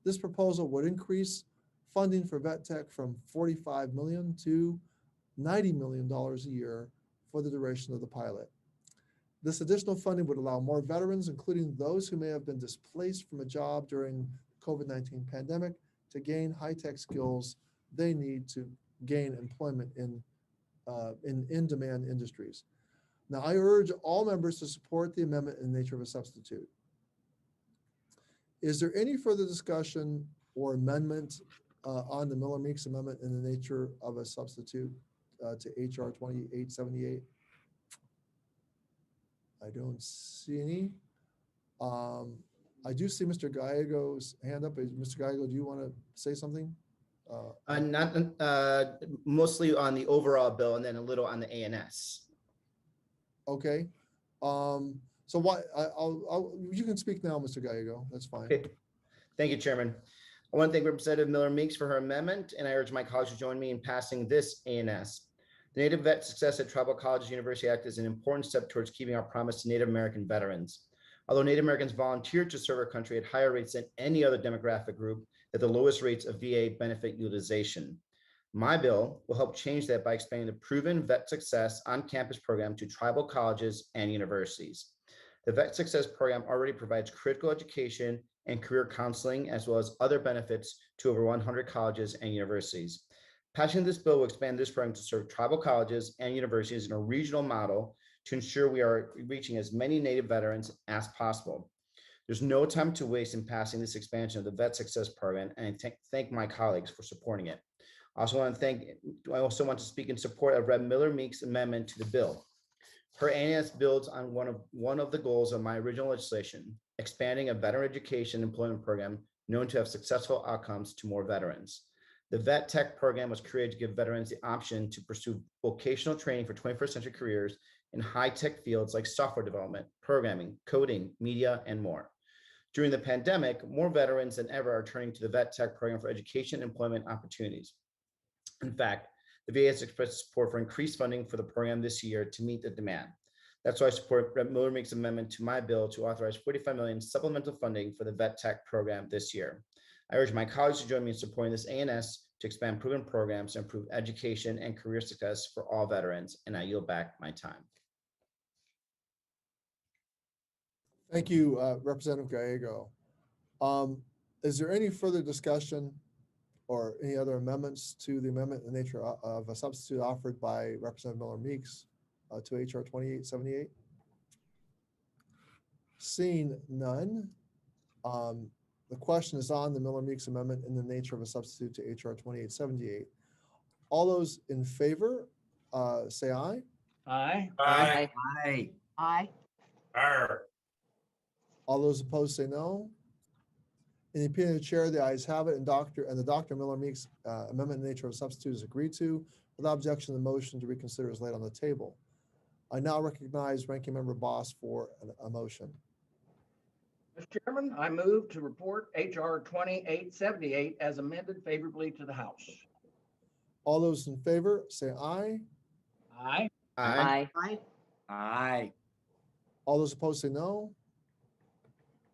This proposal would increase funding for Vet Tech from $45 million to $90 million a year for the duration of the pilot. This additional funding would allow more veterans, including those who may have been displaced from a job during the COVID-19 pandemic, to gain high-tech skills they need to gain employment in in-demand industries. Now, I urge all members to support the amendment in the nature of a substitute. Is there any further discussion or amendment on the Miller Meeks amendment in the nature of a substitute to HR 2878? I don't see any. I do see Mr. Gallego's hand up. Mr. Gallego, do you want to say something? Mostly on the overall bill and then a little on the ANS. Okay. So what? You can speak now, Mr. Gallego. That's fine. Okay. Thank you, Chairman. I want to thank Representative Miller Meeks for her amendment, and I urge my colleagues to join me in passing this ANS. The Native Vet Success at Tribal Colleges University Act is an important step towards keeping our promise to Native American veterans. Although Native Americans volunteer to serve our country at higher rates than any other demographic group, at the lowest rates of VA benefit utilization. My bill will help change that by expanding the proven Vet Success on-campus program to tribal colleges and universities. The Vet Success program already provides critical education and career counseling, as well as other benefits to over 100 colleges and universities. Passing this bill will expand this program to serve tribal colleges and universities in a regional model to ensure we are reaching as many Native veterans as possible. There's no time to waste in passing this expansion of the Vet Success Program, and I thank my colleagues for supporting it. I also want to speak in support of Rep. Miller Meek's amendment to the bill. Her ANS builds on one of the goals of my original legislation, expanding a veteran education employment program known to have successful outcomes to more veterans. The Vet Tech program was created to give veterans the option to pursue vocational training for 21st century careers in high-tech fields like software development, programming, coding, media, and more. During the pandemic, more veterans than ever are turning to the Vet Tech program for education and employment opportunities. In fact, the VA has expressed support for increased funding for the program this year to meet the demand. That's why I support Rep. Miller Meek's amendment to my bill to authorize $45 million supplemental funding for the Vet Tech program this year. I urge my colleagues to join me in supporting this ANS to expand proven programs to improve education and career success for all veterans, and I yield back my time. Thank you, Representative Gallego. Is there any further discussion or any other amendments to the amendment in the nature of a substitute offered by Representative Miller Meeks to HR 2878? Seeing none, the question is on the Miller Meeks amendment in the nature of a substitute to HR 2878. All those in favor, say aye. Aye. Aye. Aye. Aye. Arr. All those opposed say no. In the opinion of the chair, the ayes have it, and the Dr. Miller Meeks amendment in the nature of a substitute is agreed to. Without objection, the motion to reconsider is laid on the table. I now recognize Ranking Member Boss for a motion. Mr. Chairman, I move to report HR 2878 as amended favorably to the House. All those in favor, say aye. Aye. Aye. Aye. Aye. All those opposed say no.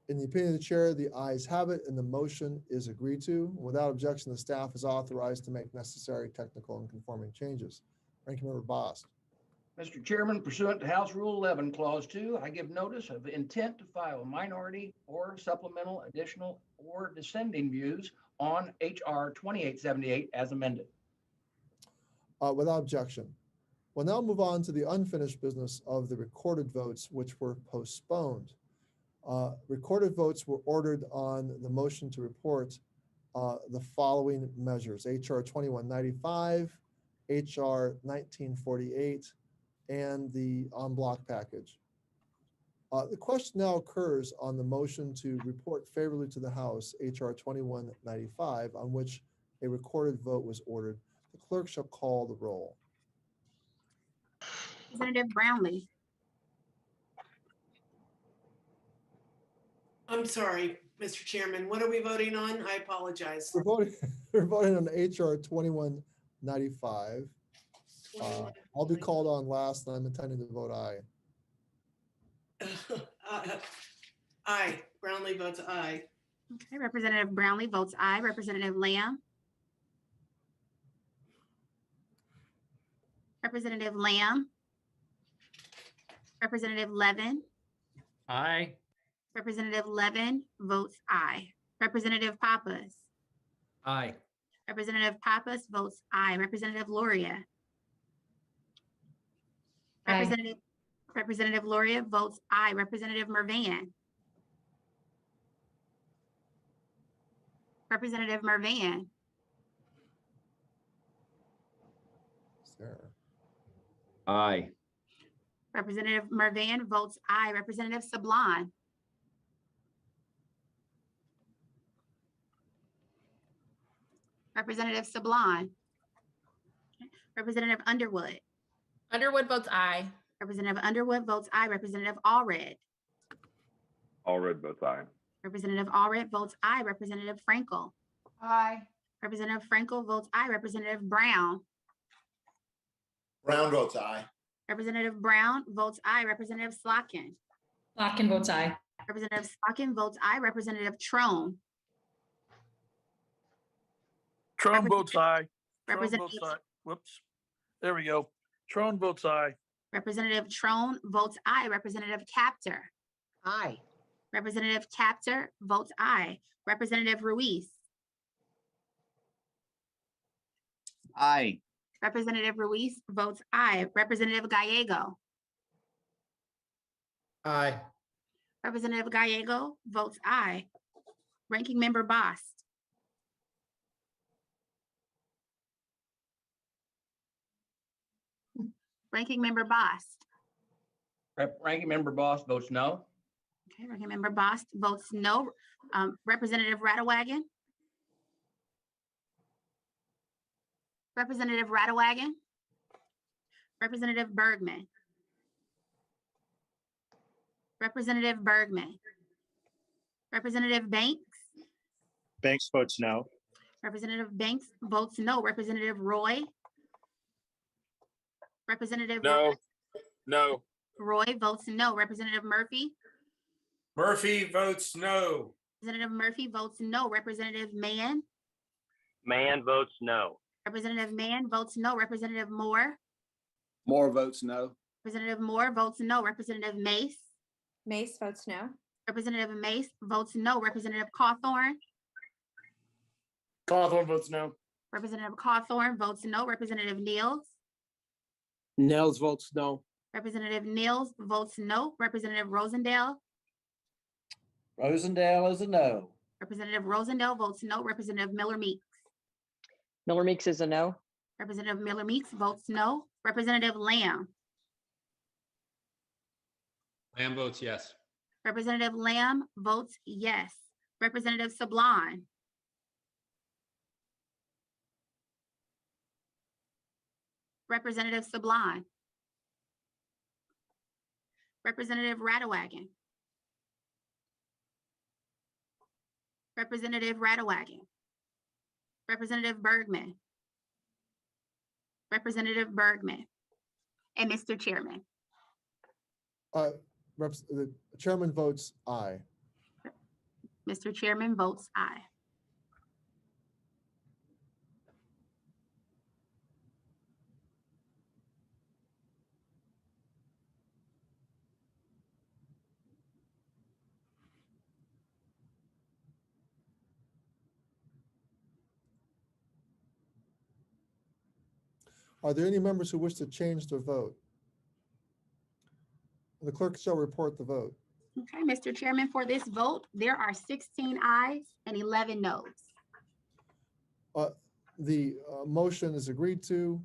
In the opinion of the chair, the ayes have it, and the motion is agreed to. Without objection, the staff is authorized to make necessary technical and conforming changes. Ranking Member Boss. Mr. Chairman, pursuant to House Rule 11, Clause 2, I give notice of intent to file minority or supplemental, additional, or dissenting views on HR 2878 as amended. Without objection. We'll now move on to the unfinished business of the recorded votes, which were postponed. Recorded votes were ordered on the motion to report the following measures: HR 2195, HR 1948, and the en bloc package. The question now occurs on the motion to report favorably to the House, HR 2195, on which a recorded vote was ordered. The clerk shall call the roll. Representative Brownlee. I'm sorry, Mr. Chairman. What are we voting on? I apologize. We're voting on HR 2195. I'll be called on last, and I'm intending to vote aye. Aye. Brownlee votes aye. Okay, Representative Brownlee votes aye. Representative Lamb. Representative Lamb. Representative Levin. Aye. Representative Levin votes aye. Representative Pappas. Aye. Representative Pappas votes aye. Representative Loria. Aye. Representative Loria votes aye. Representative Mervan. Representative Mervan. Sarah. Aye. Representative Mervan votes aye. Representative Sablon. Representative Sablon. Representative Underwood. Underwood votes aye. Representative Underwood votes aye. Representative Allred. Allred votes aye. Representative Allred votes aye. Representative Frankel. Aye. Representative Frankel votes aye. Representative Brown. Brown votes aye. Representative Brown votes aye. Representative Slotkin. Slotkin votes aye. Representative Slotkin votes aye. Representative Trone. Trone votes aye. Trone Representative, votes aye. Whoops. There we go. Trone votes aye. Representative Trone votes aye. Representative Capter. Aye. Representative Capter votes aye. Representative Ruiz. Aye. Representative Ruiz votes aye. Representative Gallego. Aye. Representative Gallego votes aye. Ranking Member Bost. Ranking Member Bost. Ranking Member Boss votes no. Okay, Ranking Member Bost votes no. Representative Rattawagen. Representative Rattawagen. Representative Bergman. Representative Bergman. Representative Banks. Banks votes no. Representative Banks votes no. Representative Roy. Representative No. No. Roy votes no. Representative Murphy. Murphy votes no. Representative Murphy votes no. Representative Mann. Mann votes no. Representative Mann votes no. Representative Moore. Moore votes no. Representative Moore votes no. Representative Mace. Mace votes no. Representative Mace votes no. Representative Cawthorn. Cawthorn votes no. Representative Cawthorn votes no. Representative Niels. Nels votes no. Representative Niels votes no. Representative Rosendale. Rosendale is a no. Representative Rosendale votes no. Representative Miller Meeks. Miller Meeks is a no. Representative Miller Meeks votes no. Representative Lamb. Lamb votes yes. Representative Lamb votes yes. Representative Sablon. Representative Sablon. Representative Rattawagen. Representative Rattawagen. Representative Bergman. Representative Bergman. And Mr. Chairman. The chairman votes aye. Mr. Chairman votes aye. Are there any members who wish to change their vote? The clerk shall report the vote. Okay, Mr. Chairman, for this vote, there are 16 ayes and 11 noes. The motion is agreed to,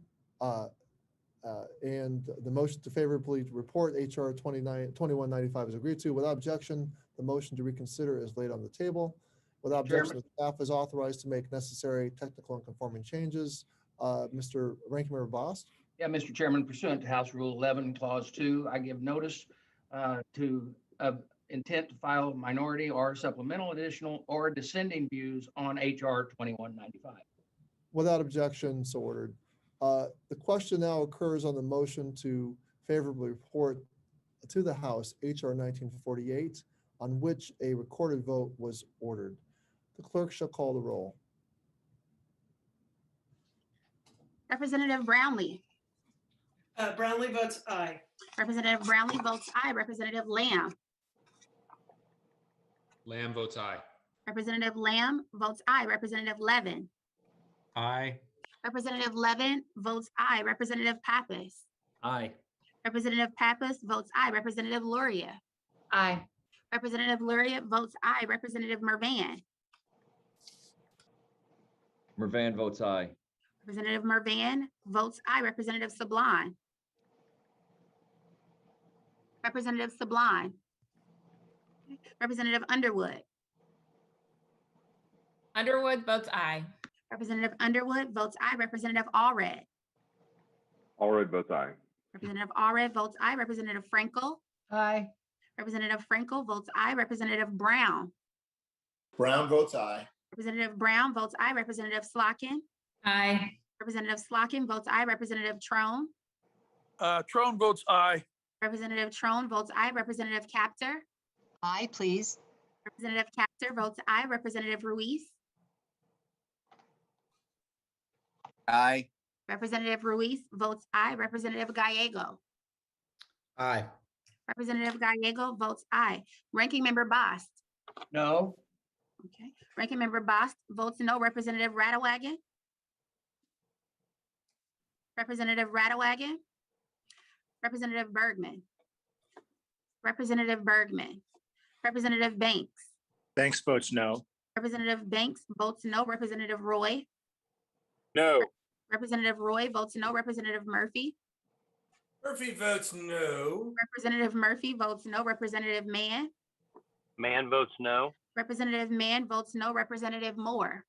and the motion to favorably report HR 2195 is agreed to. Without objection, the motion to reconsider is laid on the table. Without objection, the staff is authorized to make necessary technical and conforming changes. Mr. Ranking Member Bost. Yeah, Mr. Chairman, pursuant to House Rule 11, Clause 2, I give notice to intent to file minority or supplemental additional or dissenting views on HR 2195. Without objection, so ordered. The question now occurs on the motion to favorably report to the House HR 1948, on which a recorded vote was ordered. The clerk shall call the roll. Representative Brownlee. Brownlee votes aye. Representative Brownlee votes aye. Representative Lamb. Lamb votes aye. Representative Lamb votes aye. Representative Levin. Aye. Representative Levin votes aye. Representative Pappas. Aye. Representative Pappas votes aye. Representative Luria. Aye. Representative Luria votes aye. Representative Mervan. Mervan votes aye. Representative Mervan votes aye. Representative Sablon. Representative Sablon. Representative Underwood. Underwood votes aye. Representative Underwood votes aye. Representative Allred. Allred votes aye. Representative Allred votes aye. Representative Frankel. Aye. Representative Frankel votes aye. Representative Brown. Brown votes aye. Representative Brown votes aye. Representative Slotkin. Aye. Representative Slotkin votes aye. Representative Trone. Trone votes aye. Representative Trone votes aye. Representative Captor. Aye, please. Representative Captor votes aye. Representative Ruiz. Aye. Representative Ruiz votes aye. Representative Gallego. Aye. Representative Gallego votes aye. Ranking Member Bost. No. Okay. Ranking Member Bost votes no. Representative Rattawagen. Representative Rattawagen. Representative Bergman. Representative Bergman, Representative Banks, Banks votes no. Representative Banks votes no. Representative Roy, No. Representative Roy votes no. Representative Murphy, Murphy votes no. Representative Murphy votes no. Representative Mann, Man votes no. Representative Mann votes no. Representative Moore,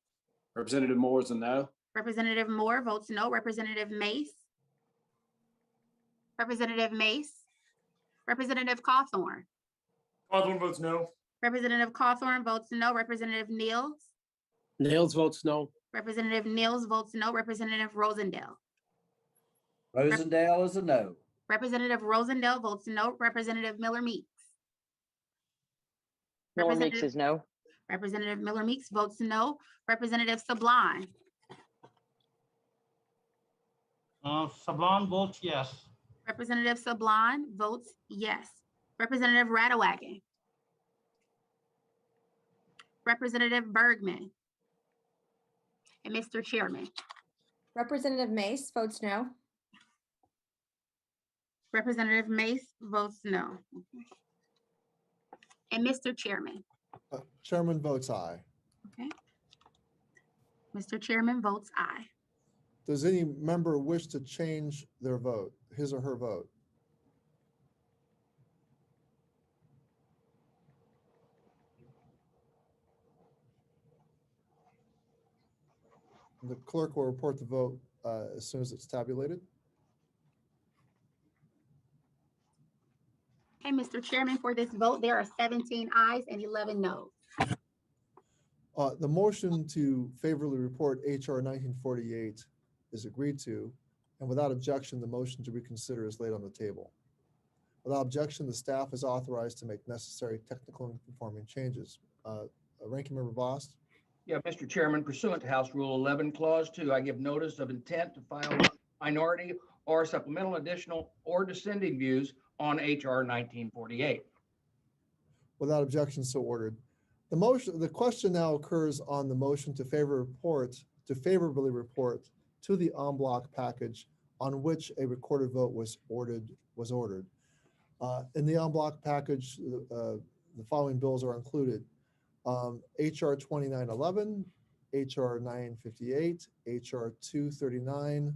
Representative Moore is a no. Representative Moore votes no. Representative Mace, Representative Mace, Representative Cawthorn, Cawthorn votes no. Representative Cawthorn votes no. Representative Niels, Nails votes no. Representative Niels votes no. Representative Rosendale, Rosendale is a no. Representative Rosendale votes no. Representative Miller Meeks, Miller Meeks Representative- is no. Representative Miller Meeks votes no. Representative Sublime, Sablon votes yes. Representative Sublime votes yes. Representative Radawagon, Representative Bergman, and Mr. Chairman. Representative Mace votes no. Representative Mace votes no. And Mr. Chairman. Chairman votes aye. Okay. Mr. Chairman votes aye. Does any member wish to change their vote, his or her vote? The clerk will report the vote as soon as it's tabulated. Okay, Mr. Chairman, for this vote, there are 17 ayes and 11 noes. The motion to favorably report HR 1948 is agreed to, and without objection, the motion to reconsider is laid on the table. Without objection, the staff is authorized to make necessary technical and conforming changes. Ranking Member Boss? Yeah, Mr. Chairman, pursuant to House Rule 11, Clause 2, I give notice of intent to file minority or supplemental additional or dissenting views on HR 1948. Without objection, so ordered. The question now occurs on the motion to favorably report to the en bloc package on which a recorded vote was ordered. In the en bloc package, the following bills are included. HR 2911, HR 958, HR 239,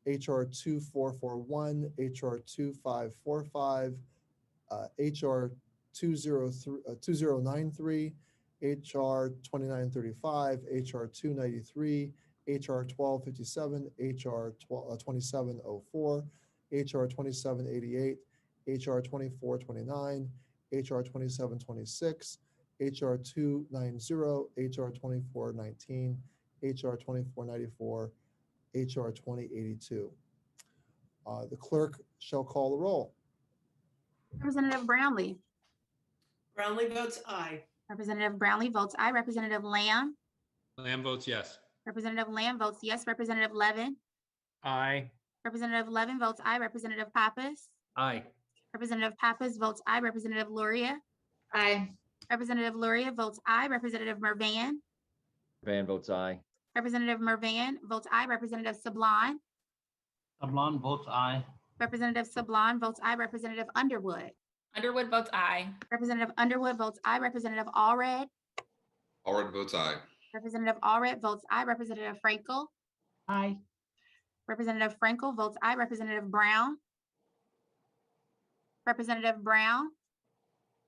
HR 2441, HR 2545, HR 2093, HR 2935, HR 293, HR 1257, HR 2704, HR 2788, HR 2429, HR 2726, HR 290, HR 2419, HR 2494, HR 2082. The clerk shall call the roll. Representative Brownlee. Brownlee votes aye. Representative Brownlee votes aye. Representative Lamb. Lamb votes yes. Representative Lamb votes yes. Representative Levin. Aye. Representative Levin votes aye. Representative Pappas. Aye. Representative Pappas votes aye. Representative Luria. Aye. Representative Luria votes aye. Representative Mervan. Van votes aye. Representative Mervan votes aye. Representative Sablon. Sablon votes aye. Representative Sablon votes aye. Representative Underwood. Underwood votes aye. Representative Underwood votes aye. Representative Allred. Allred votes aye. Representative Allred votes aye. Representative Frankel. Aye. Representative Frankel votes aye. Representative Brown. Representative Brown.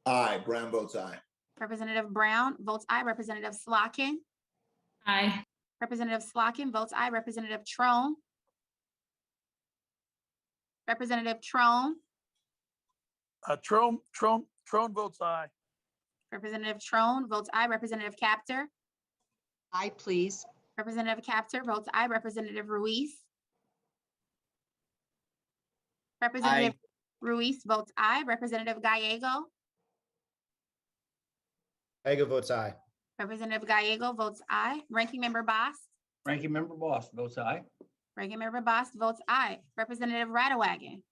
Aye. Brown votes aye. Representative Brown votes aye. Representative Slotkin. Aye. Representative Slotkin votes aye. Representative Trone. Representative Trone. Trone votes aye. Representative Trone votes aye. Representative Capter. Aye, please. Representative Capter votes aye. Representative Ruiz. Representative Ruiz votes aye. Representative Gallego. Gallego votes aye. Representative Gallego votes aye. Ranking Member Boss. Ranking Member Boss votes aye. Ranking Member Boss votes aye. Representative Radawagon.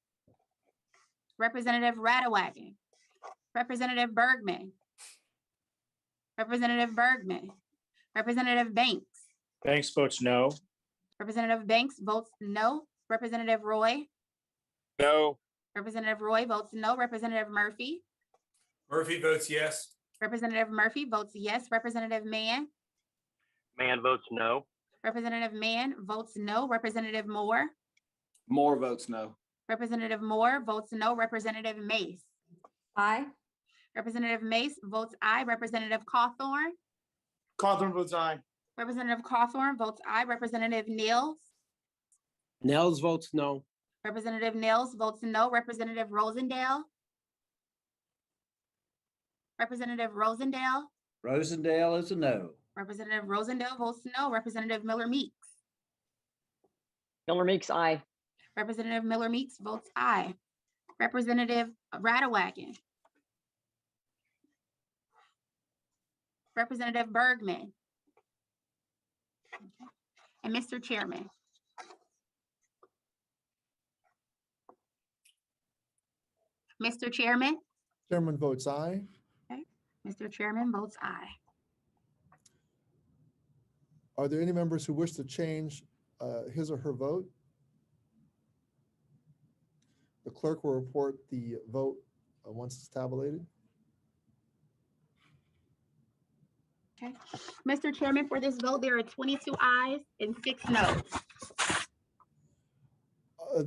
Representative Radawagon. Representative Bergman. Representative Bergman. Representative Banks. Banks votes no. Representative Banks votes no. Representative Roy. No. Representative Roy votes no. Representative Murphy. Murphy votes yes. Representative Murphy votes yes. Representative Mann. Mann votes no. Representative Mann votes no. Representative Moore. Moore votes no. Representative Moore votes no. Representative Mace. Aye. Representative Mace votes aye. Representative Cawthorn. Cawthorn votes aye. Representative Cawthorn votes aye. Representative Niels. Nels votes no. Representative Niels votes no. Representative Rosendale. Representative Rosendale. Rosendale is a no. Representative Rosendale votes no. Representative Miller Meeks. Miller Meeks, aye. Representative Miller Meeks votes aye. Representative Rattawacken. Representative Bergman. And Mr. Chairman. Mr. Chairman. Chairman votes aye. Mr. Chairman votes aye. Are there any members who wish to change his or her vote? The clerk will report the vote once it's tabulated. Okay. Mr. Chairman, for this vote, there are 22 ayes and 6 noes.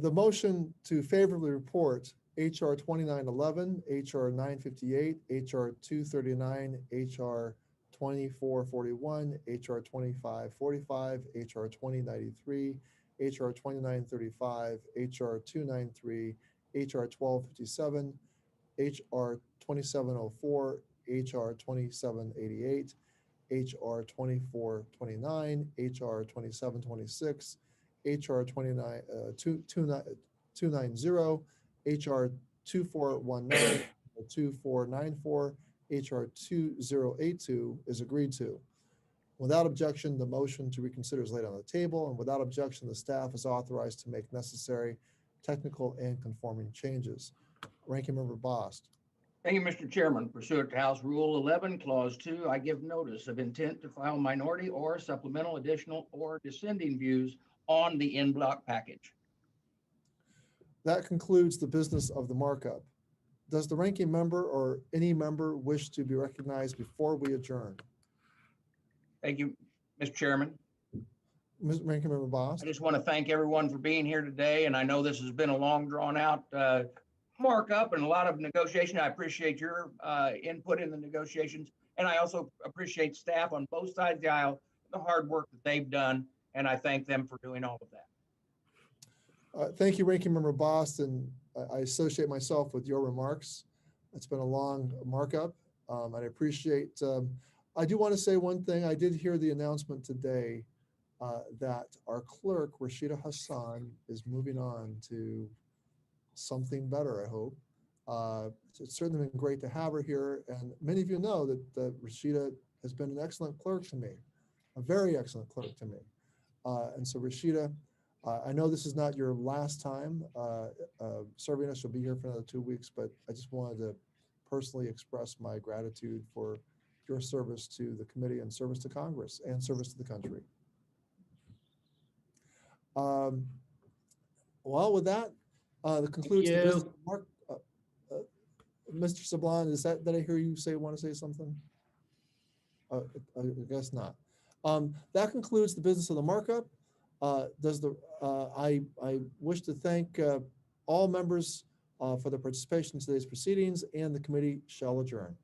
The motion to favorably report HR 2911, HR 958, HR 239, HR 2441, HR 2545, HR 2093, HR 2935, HR 293, HR 1257, HR 2704, HR 2788, HR 2429, HR 2726, HR 290, HR 2419, 2494, HR 2082 is agreed to. Without objection, the motion to reconsider is laid on the table, and without objection, the staff is authorized to make necessary technical and conforming changes. Ranking Member Bost. Thank you, Mr. Chairman. Pursuant to House Rule 11, Clause 2, I give notice of intent to file minority or supplemental, additional, or dissenting views on the in-block package. That concludes the business of the markup. Does the ranking member or any member wish to be recognized before we adjourn? Thank you, Mr. Chairman. Ranking Member Bost. I just want to thank everyone for being here today, and I know this has been a long, drawn-out markup and a lot of negotiation. I appreciate your input in the negotiations, and I also appreciate staff on both sides of the aisle, the hard work that they've done, and I thank them for doing all of that. Thank you, Ranking Member Bost, and I associate myself with your remarks. It's been a long markup, and I appreciate. I do want to say one thing. I did hear the announcement today that our clerk, Rashida Hassan, is moving on to something better, I hope. It's certainly been great to have her here, and many of you know that Rashida has been an excellent clerk to me, a very excellent clerk to me. And so Rashida, I know this is not your last time serving us. You'll be here for another 2 weeks, but I just wanted to personally express my gratitude for your service to the committee and service to Congress and service to the country. Well, with that, that concludes the business. Mark, Mr. Sablan, is that, did I hear you want to say something? I guess not. That concludes the business of the markup. I wish to thank all members for their participation in today's proceedings, and the committee shall adjourn.